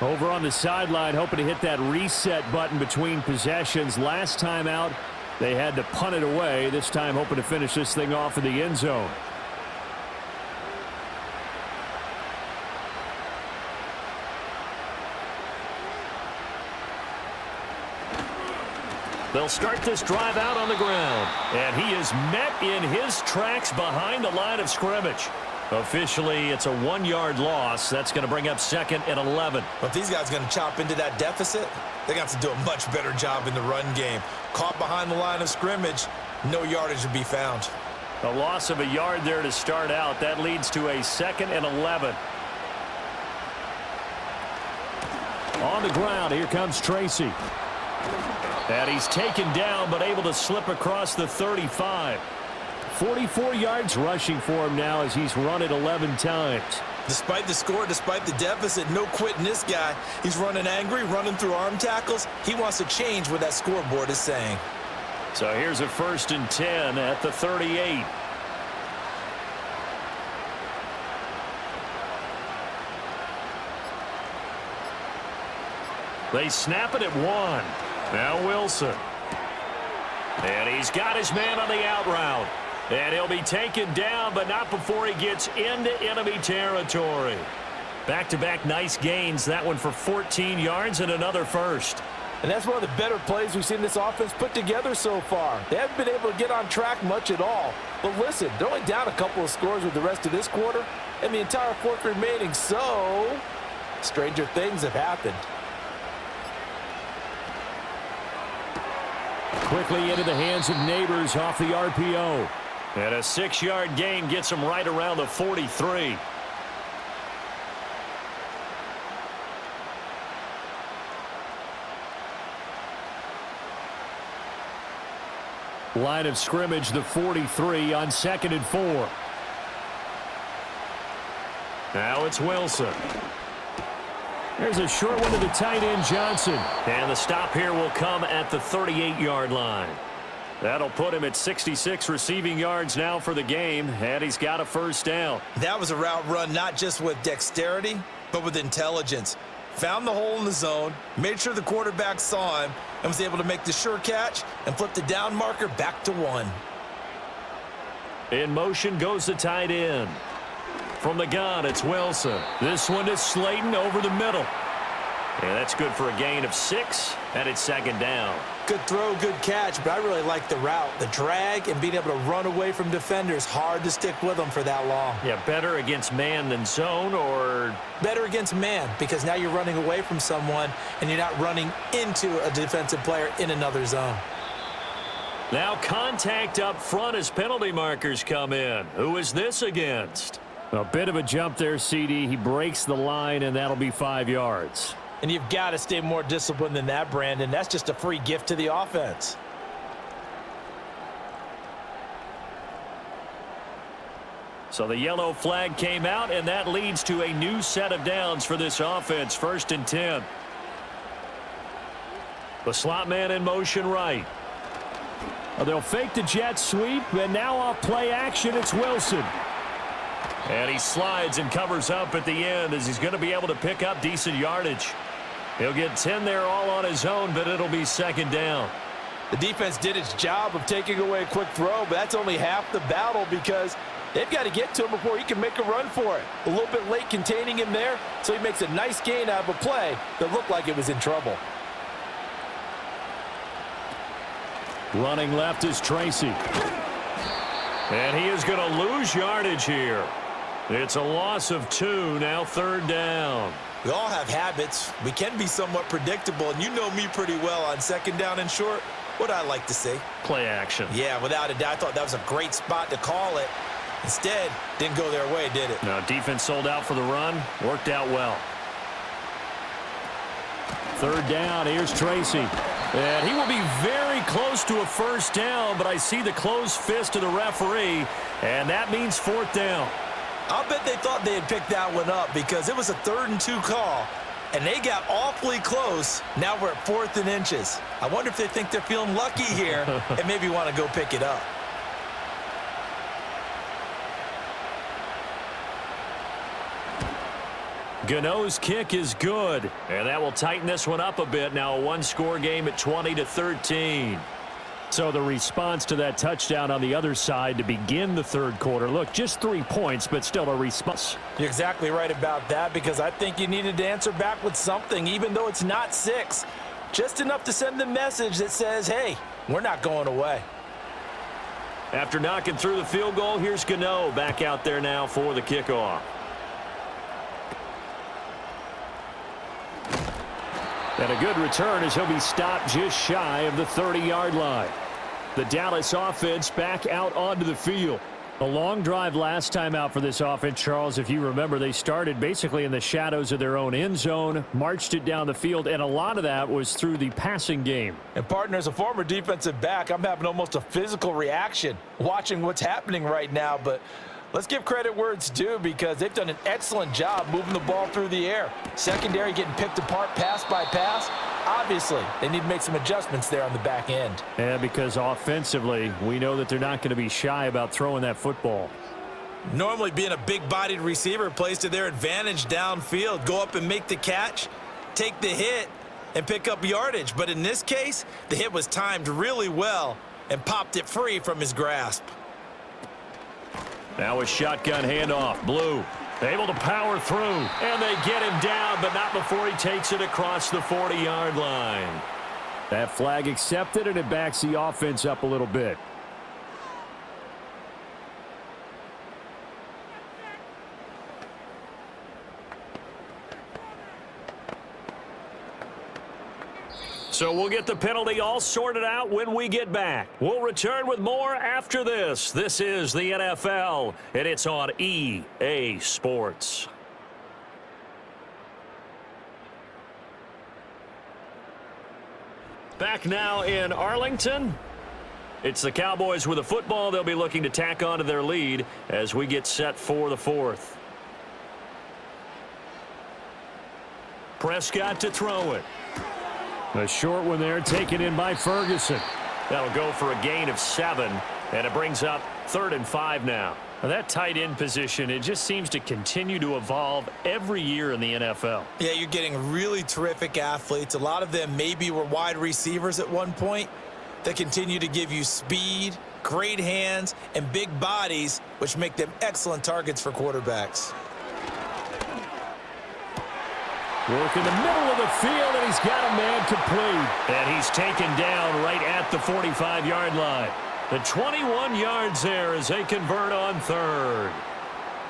Over on the sideline, hoping to hit that reset button between possessions. Last time out, they had to punt it away. This time hoping to finish this thing off in the end zone. They'll start this drive out on the ground. And he is met in his tracks behind the line of scrimmage. Officially, it's a 1-yard loss. That's going to bring up second and 11. But if these guys are going to chop into that deficit, they're going to have to do a much better job in the run game. Caught behind the line of scrimmage, no yardage to be found. A loss of a yard there to start out. That leads to a second and 11. On the ground, here comes Tracy. And he's taken down, but able to slip across the 35. 44 yards rushing for him now as he's run it 11 times. Despite the score, despite the deficit, no quitting this guy. He's running angry, running through arm tackles. He wants to change what that scoreboard is saying. So here's a 1st and 10 at the 38. They snap it at 1. Now Wilson. And he's got his man on the out route. And he'll be taken down, but not before he gets into enemy territory. Back-to-back nice gains. That one for 14 yards and another first. And that's one of the better plays we've seen this offense put together so far. They haven't been able to get on track much at all. But listen, they're only down a couple of scores with the rest of this quarter and the entire fourth remaining. So, stranger things have happened. Quickly into the hands of Neighbors off the RPO. And a 6-yard gain gets him right around the 43. Line of scrimmage, the 43 on 2nd and 4. Now it's Wilson. There's a short one to the tight end, Johnson. And the stop here will come at the 38-yard line. That'll put him at 66 receiving yards now for the game, and he's got a first down. That was a route run not just with dexterity, but with intelligence. found the hole in the zone, made sure the quarterback saw him, and was able to make the sure catch and flip the down marker back to 1. In motion goes the tight end. From the gun, it's Wilson. This one is Slayton over the middle. And that's good for a gain of 6, and it's second down. Good throw, good catch, but I really like the route. The drag and being able to run away from defenders, hard to stick with them for that long. Yeah, better against man than zone, or? Better against man, because now you're running away from someone and you're not running into a defensive player in another zone. Now contact up front as penalty markers come in. Who is this against? A bit of a jump there, CD. He breaks the line, and that'll be 5 yards. And you've got to stay more disciplined than that, Brandon. That's just a free gift to the offense. So the yellow flag came out, and that leads to a new set of downs for this offense. 1st and 10. The slot man in motion right. They'll fake the jet sweep, and now off play action, it's Wilson. And he slides and covers up at the end as he's going to be able to pick up decent yardage. He'll get 10 there all on his own, but it'll be second down. The defense did its job of taking away a quick throw, but that's only half the battle because they've got to get to him before he can make a run for it. A little bit late containing him there, so he makes a nice gain out of a play that looked like it was in trouble. Running left is Tracy. And he is going to lose yardage here. It's a loss of 2, now 3rd down. We all have habits. We can be somewhat predictable, and you know me pretty well on 2nd down and short. What I like to see. Play action. Yeah, without a doubt. I thought that was a great spot to call it. Instead, didn't go their way, did it? No, defense sold out for the run. Worked out well. 3rd down, here's Tracy. And he will be very close to a 1st down, but I see the closed fist of the referee, and that means 4th down. I'll bet they thought they had picked that one up because it was a 3rd and 2 call, and they got awfully close. Now we're at 4th and inches. I wonder if they think they're feeling lucky here and maybe want to go pick it up. Gano's kick is good, and that will tighten this one up a bit. Now a 1-score game at 20-13. So the response to that touchdown on the other side to begin the 3rd quarter. Look, just 3 points, but still a response. You're exactly right about that because I think you needed to answer back with something, even though it's not 6. Just enough to send the message that says, hey, we're not going away. After knocking through the field goal, here's Gano back out there now for the kickoff. And a good return as he'll be stopped just shy of the 30-yard line. The Dallas offense back out onto the field. A long drive last time out for this offense, Charles. If you remember, they started basically in the shadows of their own end zone, marched it down the field, and a lot of that was through the passing game. And, partner, as a former defensive back, I'm having almost a physical reaction watching what's happening right now, but let's give credit where it's due because they've done an excellent job moving the ball through the air. Secondary getting picked apart pass by pass. Obviously, they need to make some adjustments there on the back end. Yeah, because offensively, we know that they're not going to be shy about throwing that football. Normally being a big-bodied receiver plays to their advantage downfield. Go up and make the catch, take the hit, and pick up yardage. But in this case, the hit was timed really well and popped it free from his grasp. Now a shotgun handoff. Blue able to power through, and they get him down, but not before he takes it across the 40-yard line. That flag accepted, and it backs the offense up a little bit. So we'll get the penalty all sorted out when we get back. We'll return with more after this. This is the NFL, and it's on EA Sports. Back now in Arlington. It's the Cowboys with the football. They'll be looking to tack on to their lead as we get set for the 4th. Prescott to throw it. A short one there taken in by Ferguson. That'll go for a gain of 7, and it brings up 3rd and 5 now. Well, that tight end position, it just seems to continue to evolve every year in the NFL. Yeah, you're getting really terrific athletes. A lot of them maybe were wide receivers at one point that continue to give you speed, great hands, and big bodies, which make them excellent targets for quarterbacks. Work in the middle of the field, and he's got a man complete. And he's taken down right at the 45-yard line. The 21 yards there as they convert on third.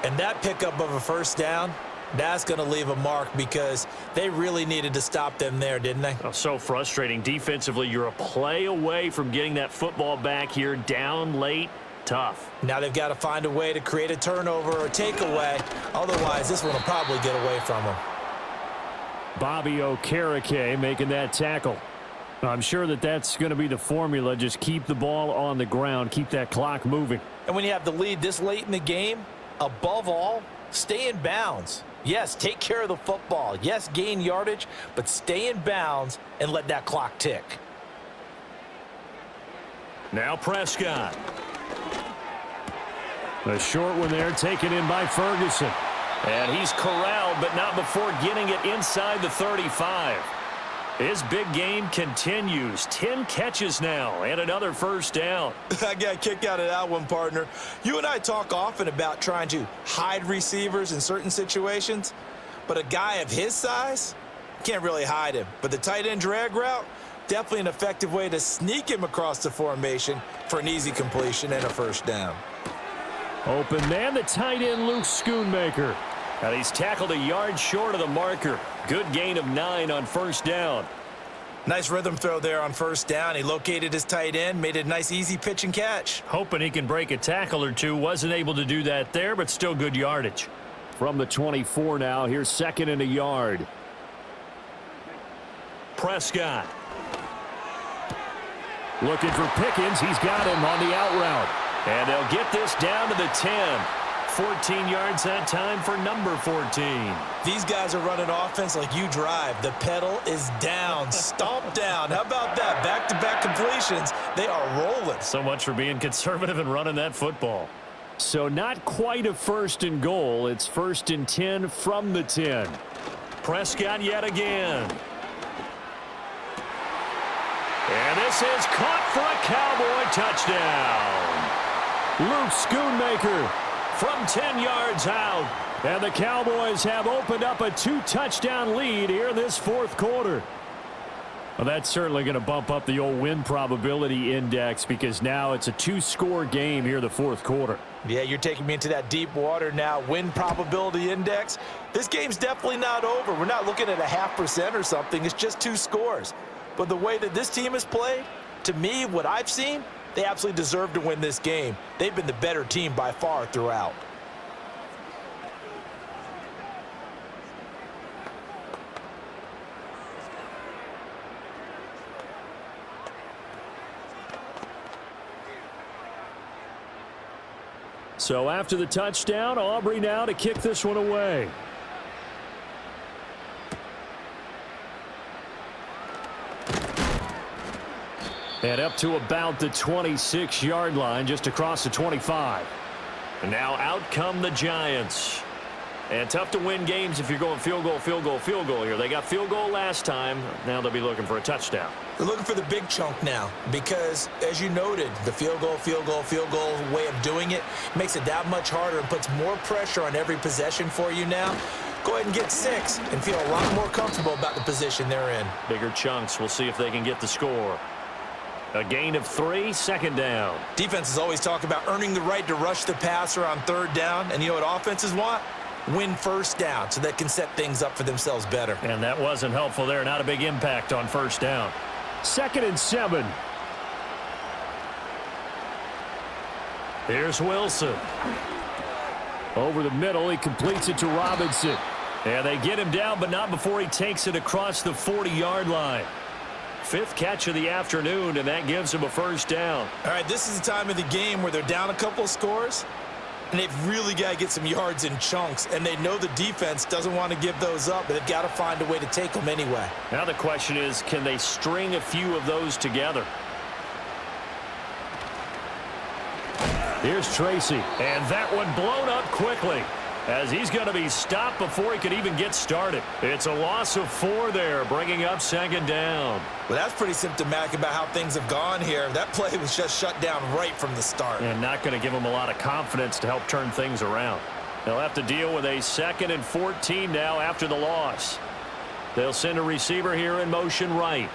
And that pickup of a first down, that's going to leave a mark because they really needed to stop them there, didn't they? Oh, so frustrating. Defensively, you're a play away from getting that football back here down late. Tough. Now they've got to find a way to create a turnover or takeaway. Otherwise, this one will probably get away from them. Bobby Okereke making that tackle. I'm sure that that's going to be the formula. Just keep the ball on the ground. Keep that clock moving. And when you have the lead this late in the game, above all, stay in bounds. Yes, take care of the football. Yes, gain yardage, but stay in bounds and let that clock tick. Now Prescott. A short one there taken in by Ferguson. And he's corralled, but not before getting it inside the 35. His big game continues. 10 catches now and another first down. I got a kick out of that one, partner. You and I talk often about trying to hide receivers in certain situations, but a guy of his size can't really hide him. But the tight end drag route, definitely an effective way to sneak him across the formation for an easy completion and a first down. Open man, the tight end, Luke Schoonmaker. And he's tackled a yard short of the marker. Good gain of 9 on first down. Nice rhythm throw there on first down. He located his tight end, made a nice easy pitch and catch. Hoping he can break a tackle or two. Wasn't able to do that there, but still good yardage. From the 24 now, here's second and a yard. Prescott. Looking for Pickens. He's got him on the out route. And they'll get this down to the 10. 14 yards that time for number 14. These guys are running offense like you drive. The pedal is down, stomp down. How about that? Back-to-back completions. They are rolling. So much for being conservative and running that football. So not quite a first and goal. It's first and 10 from the 10. Prescott yet again. And this is caught for a Cowboy touchdown. Luke Schoonmaker from 10 yards out. And the Cowboys have opened up a 2-touchdown lead here in this fourth quarter. Well, that's certainly going to bump up the old win probability index because now it's a 2-score game here in the fourth quarter. Yeah, you're taking me into that deep water now. Win probability index. This game's definitely not over. We're not looking at a 0.5% or something. It's just 2 scores. But the way that this team has played, to me, what I've seen, they absolutely deserve to win this game. They've been the better team by far throughout. So after the touchdown, Aubrey now to kick this one away. And up to about the 26-yard line, just across the 25. And now out come the Giants. And tough to win games if you're going field goal, field goal, field goal here. They got field goal last time. Now they'll be looking for a touchdown. They're looking for the big chunk now because, as you noted, the field goal way of doing it makes it that much harder and puts more pressure on every possession for you now. Go ahead and get 6 and feel a lot more comfortable about the position they're in. Bigger chunks. We'll see if they can get the score. A gain of 3, second down. Defenses always talk about earning the right to rush the passer on third down. And you know what offenses want? Win first down so they can set things up for themselves better. And that wasn't helpful there. Not a big impact on first down. 2nd and 7. Here's Wilson. Over the middle, he completes it to Robinson. And they get him down, but not before he takes it across the 40-yard line. 5th catch of the afternoon, and that gives him a first down. All right, this is the time of the game where they're down a couple of scores, and they've really got to get some yards in chunks, and they know the defense doesn't want to give those up, but they've got to find a way to take them anyway. Now the question is, can they string a few of those together? Here's Tracy, and that one blown up quickly, as he's going to be stopped before he could even get started. It's a loss of 4 there, bringing up second down. Well, that's pretty symptomatic about how things have gone here. That play was just shut down right from the start. And not going to give him a lot of confidence to help turn things around. They'll have to deal with a 2nd and 14 now after the loss. They'll send a receiver here in motion right.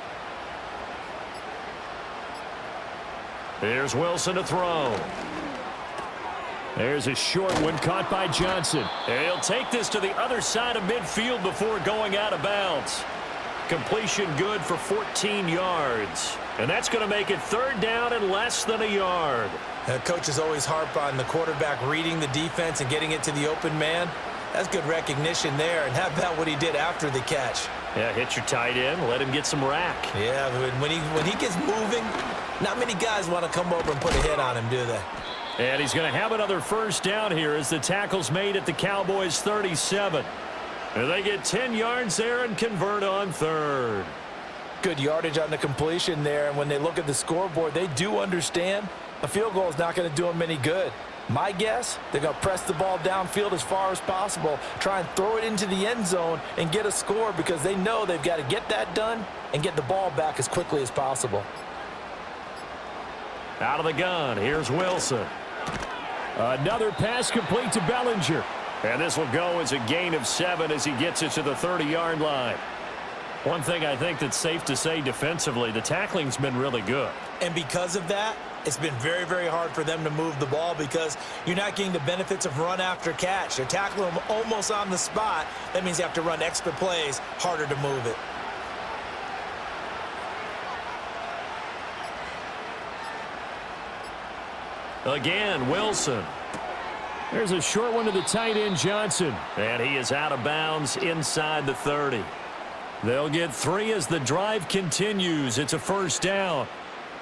Here's Wilson to throw. There's a short one caught by Johnson. And he'll take this to the other side of midfield before going out of bounds. Completion good for 14 yards. And that's going to make it 3rd down and less than a yard. Coaches always harp on the quarterback reading the defense and getting it to the open man. That's good recognition there. And how about what he did after the catch? Yeah, hit your tight end, let him get some rack. Yeah, when he gets moving, not many guys want to come over and put a hit on him, do they? And he's going to have another 1st down here as the tackle's made at the Cowboys' 37. And they get 10 yards there and convert on 3rd. Good yardage on the completion there, and when they look at the scoreboard, they do understand a field goal is not going to do them any good. My guess, they're going to press the ball downfield as far as possible, try and throw it into the end zone and get a score because they know they've got to get that done and get the ball back as quickly as possible. Out of the gun, here's Wilson. Another pass complete to Bellinger. And this will go as a gain of 7 as he gets it to the 30-yard line. One thing I think that's safe to say defensively, the tackling's been really good. And because of that, it's been very, very hard for them to move the ball because you're not getting the benefits of run after catch. They're tackling them almost on the spot. That means you have to run extra plays, harder to move it. Again, Wilson. There's a short one to the tight end, Johnson. And he is out of bounds inside the 30. They'll get 3 as the drive continues. It's a 1st down.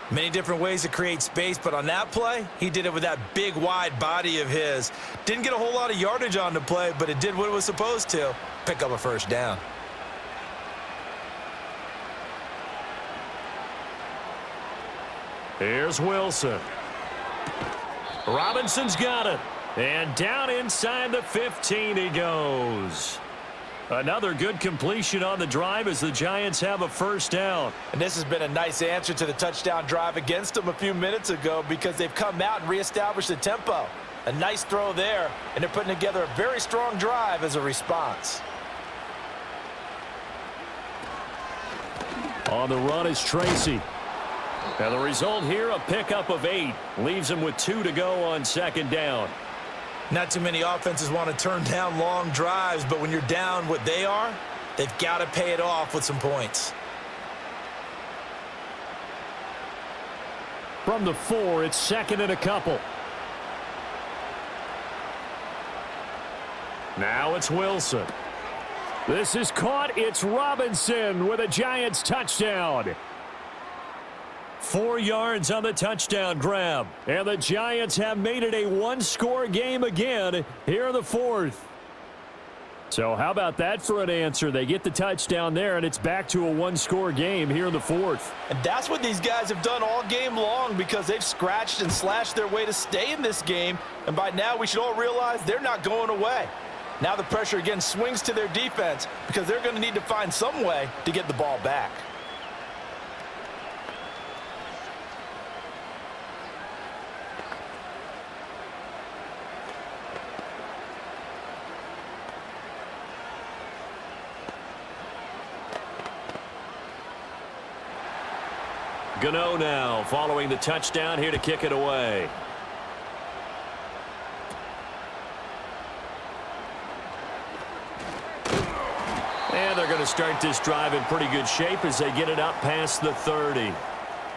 Many different ways to create space, but on that play, he did it with that big, wide body of his. Didn't get a whole lot of yardage on the play, but it did what it was supposed to. Pick up a 1st down. Here's Wilson. Robinson's got it. And down inside the 15 he goes. Another good completion on the drive as the Giants have a 1st down. And this has been a nice answer to the touchdown drive against them a few minutes ago because they've come out and reestablished the tempo. A nice throw there, and they're putting together a very strong drive as a response. On the run is Tracy. And the result here, a pickup of 8. Leaves him with 2 to go on 2nd down. Not too many offenses want to turn down long drives, but when you're down what they are, they've got to pay it off with some points. From the 4, it's 2nd and a couple. Now it's Wilson. This is caught. It's Robinson with a Giants touchdown. 4 yards on the touchdown grab. And the Giants have made it a 1-score game again here in the 4th. So how about that for an answer? They get the touchdown there, and it's back to a 1-score game here in the 4th. And that's what these guys have done all game long because they've scratched and slashed their way to stay in this game. And by now we should all realize they're not going away. Now the pressure again swings to their defense because they're going to need to find some way to get the ball back. Gano now following the touchdown here to kick it away. And they're going to start this drive in pretty good shape as they get it up past the 30.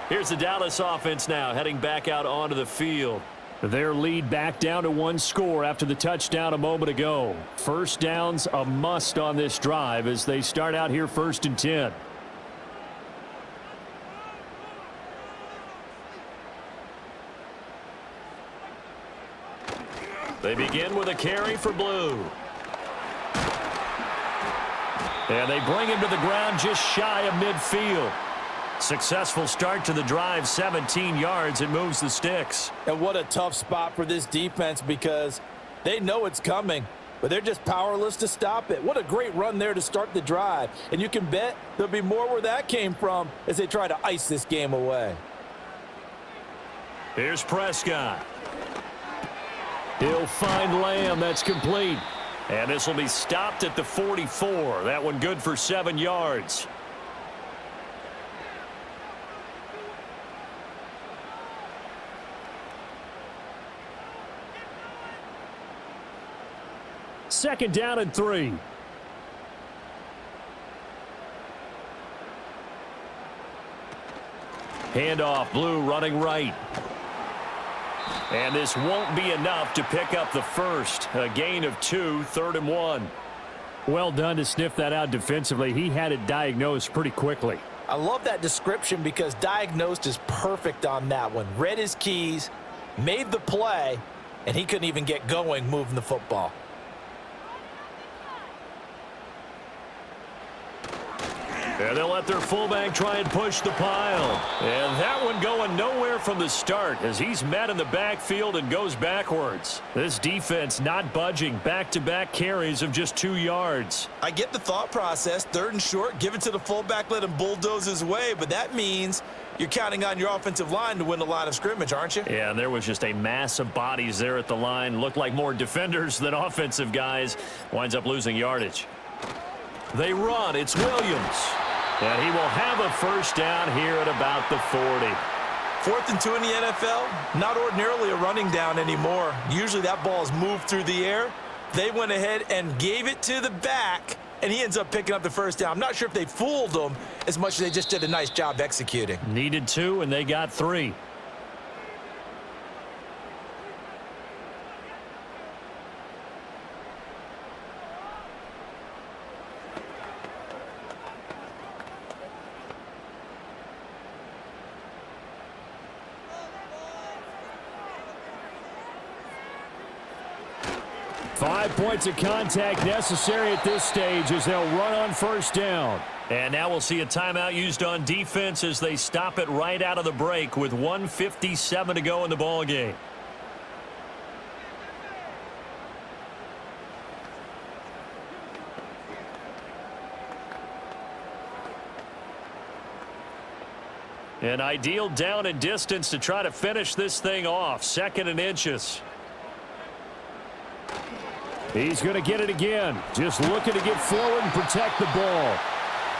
Here's the Dallas offense now heading back out onto the field. Their lead back down to 1 score after the touchdown a moment ago. 1st down's a must on this drive as they start out here 1st and 10. They begin with a carry for Blue. And they bring him to the ground just shy of midfield. Successful start to the drive, 17 yards. It moves the sticks. And what a tough spot for this defense because they know it's coming, but they're just powerless to stop it. What a great run there to start the drive. And you can bet there'll be more where that came from as they try to ice this game away. Here's Prescott. He'll find Lamb. That's complete. And this will be stopped at the 44. That one good for 7 yards. Second down and 3. Handoff, Blue running right. And this won't be enough to pick up the first. A gain of 2, 3rd and 1. Well done to sniff that out defensively. He had it diagnosed pretty quickly. I love that description because diagnosed is perfect on that one. Read his keys, made the play, and he couldn't even get going moving the football. And they'll let their fullback try and push the pile. And that one going nowhere from the start as he's met in the backfield and goes backwards. This defense not budging. Back-to-back carries of just 2 yards. I get the thought process. 3rd and short, give it to the fullback, let him bulldoze his way. But that means you're counting on your offensive line to win the line of scrimmage, aren't you? Yeah, and there was just a mass of bodies there at the line. Looked like more defenders than offensive guys. Winds up losing yardage. They run. It's Williams. And he will have a first down here at about the 40. 4th and 2 in the NFL, not ordinarily a running down anymore. Usually that ball is moved through the air. They went ahead and gave it to the back, and he ends up picking up the first down. I'm not sure if they fooled him as much as they just did a nice job executing. Needed 2, and they got 3. Five points of contact necessary at this stage as they'll run on first down. And now we'll see a timeout used on defense as they stop it right out of the break with 1:57 to go in the ball game. An ideal down and distance to try to finish this thing off. 2nd and inches. He's going to get it again. Just looking to get forward and protect the ball.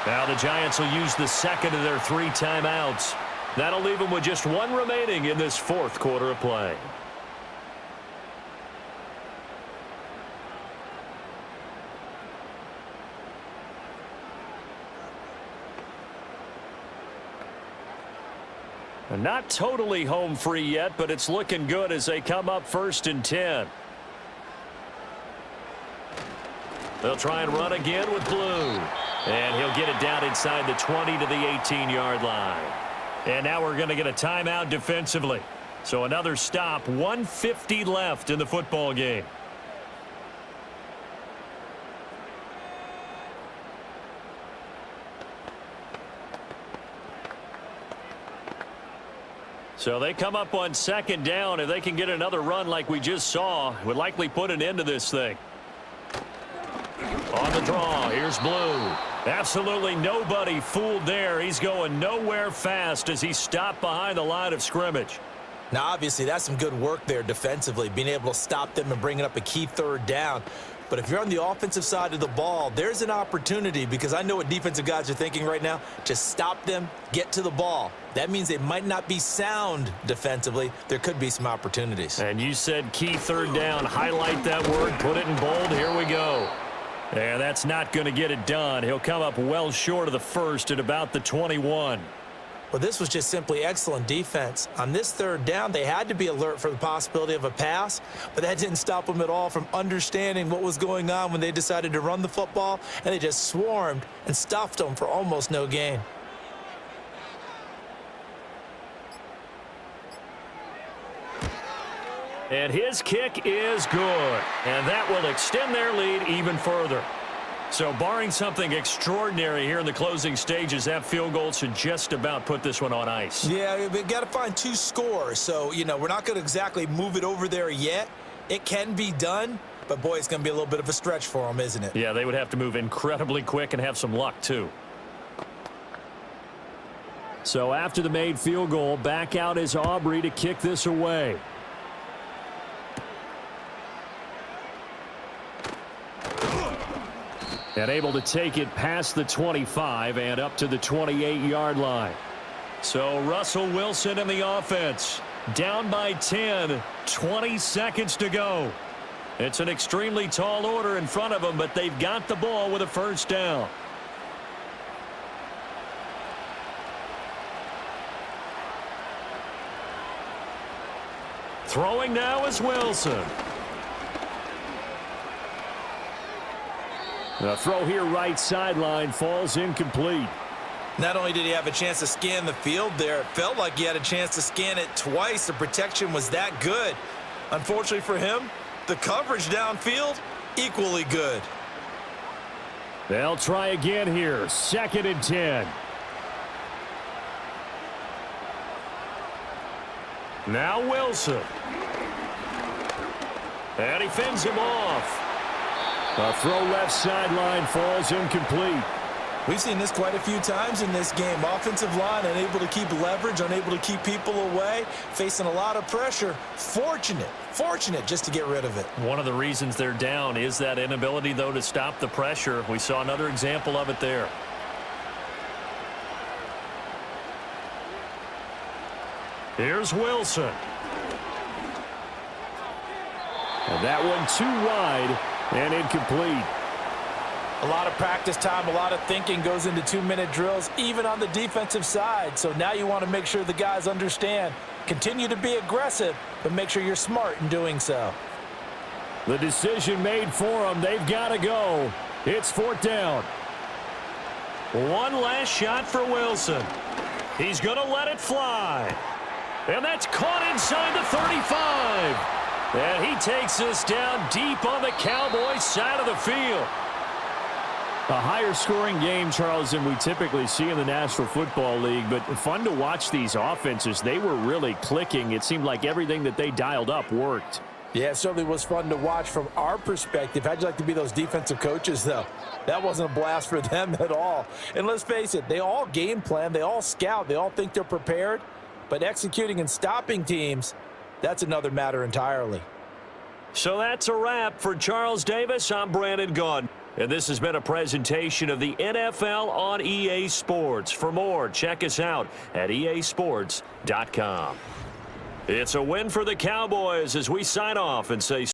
Now the Giants will use the second of their 3 timeouts. That'll leave them with just 1 remaining in this 4th quarter of play. Not totally home free yet, but it's looking good as they come up 1st and 10. They'll try and run again with Blue. And he'll get it down inside the 20 to the 18-yard line. And now we're going to get a timeout defensively. So another stop, 1:50 left in the football game. So they come up on 2nd down. If they can get another run like we just saw, would likely put an end to this thing. On the draw, here's Blue. Absolutely nobody fooled there. He's going nowhere fast as he stopped behind the line of scrimmage. Now, obviously, that's some good work there defensively, being able to stop them and bringing up a key 3rd down. But if you're on the offensive side of the ball, there's an opportunity because I know what defensive guys are thinking right now. Just stop them, get to the ball. That means they might not be sound defensively. There could be some opportunities. And you said key 3rd down. Highlight that word, put it in bold. Here we go. And that's not going to get it done. He'll come up well short of the first at about the 21. Well, this was just simply excellent defense. On this 3rd down, they had to be alert for the possibility of a pass, but that didn't stop them at all from understanding what was going on when they decided to run the football, and they just swarmed and stuffed them for almost no gain. And his kick is good. And that will extend their lead even further. So barring something extraordinary here in the closing stages, that field goal should just about put this one on ice. Yeah, we've got to find 2 scores. So, you know, we're not going to exactly move it over there yet. It can be done, but, boy, it's going to be a little bit of a stretch for them, isn't it? Yeah, they would have to move incredibly quick and have some luck, too. So after the made field goal, back out is Aubrey to kick this away. And able to take it past the 25 and up to the 28-yard line. So Russell Wilson in the offense. Down by 10, 20 seconds to go. It's an extremely tall order in front of them, but they've got the ball with a first down. Throwing now is Wilson. The throw here right sideline falls incomplete. Not only did he have a chance to scan the field there, it felt like he had a chance to scan it twice. The protection was that good. Unfortunately for him, the coverage downfield, equally good. They'll try again here. 2nd and 10. Now Wilson. And he fends him off. A throw left sideline falls incomplete. We've seen this quite a few times in this game. Offensive line unable to keep leverage, unable to keep people away, facing a lot of pressure. Fortunate just to get rid of it. One of the reasons they're down is that inability, though, to stop the pressure. We saw another example of it there. Here's Wilson. And that one too wide and incomplete. A lot of practice time, a lot of thinking goes into 2-minute drills, even on the defensive side. So now you want to make sure the guys understand. Continue to be aggressive, but make sure you're smart in doing so. The decision made for them. They've got to go. It's 4th down. One last shot for Wilson. He's going to let it fly. And that's caught inside the 35. And he takes this down deep on the Cowboys side of the field. A higher scoring game, Charles, than we typically see in the National Football League, but fun to watch these offenses. They were really clicking. It seemed like everything that they dialed up worked. Yeah, it certainly was fun to watch from our perspective. How'd you like to be those defensive coaches, though? That wasn't a blast for them at all. And let's face it, they all game plan, they all scout, they all think they're prepared, but executing and stopping teams, that's another matter entirely. So that's a wrap for Charles Davis. I'm Brandon Gaudin. And this has been a presentation of the NFL on EA Sports. For more, check us out at easports.com. It's a win for the Cowboys as we sign off and say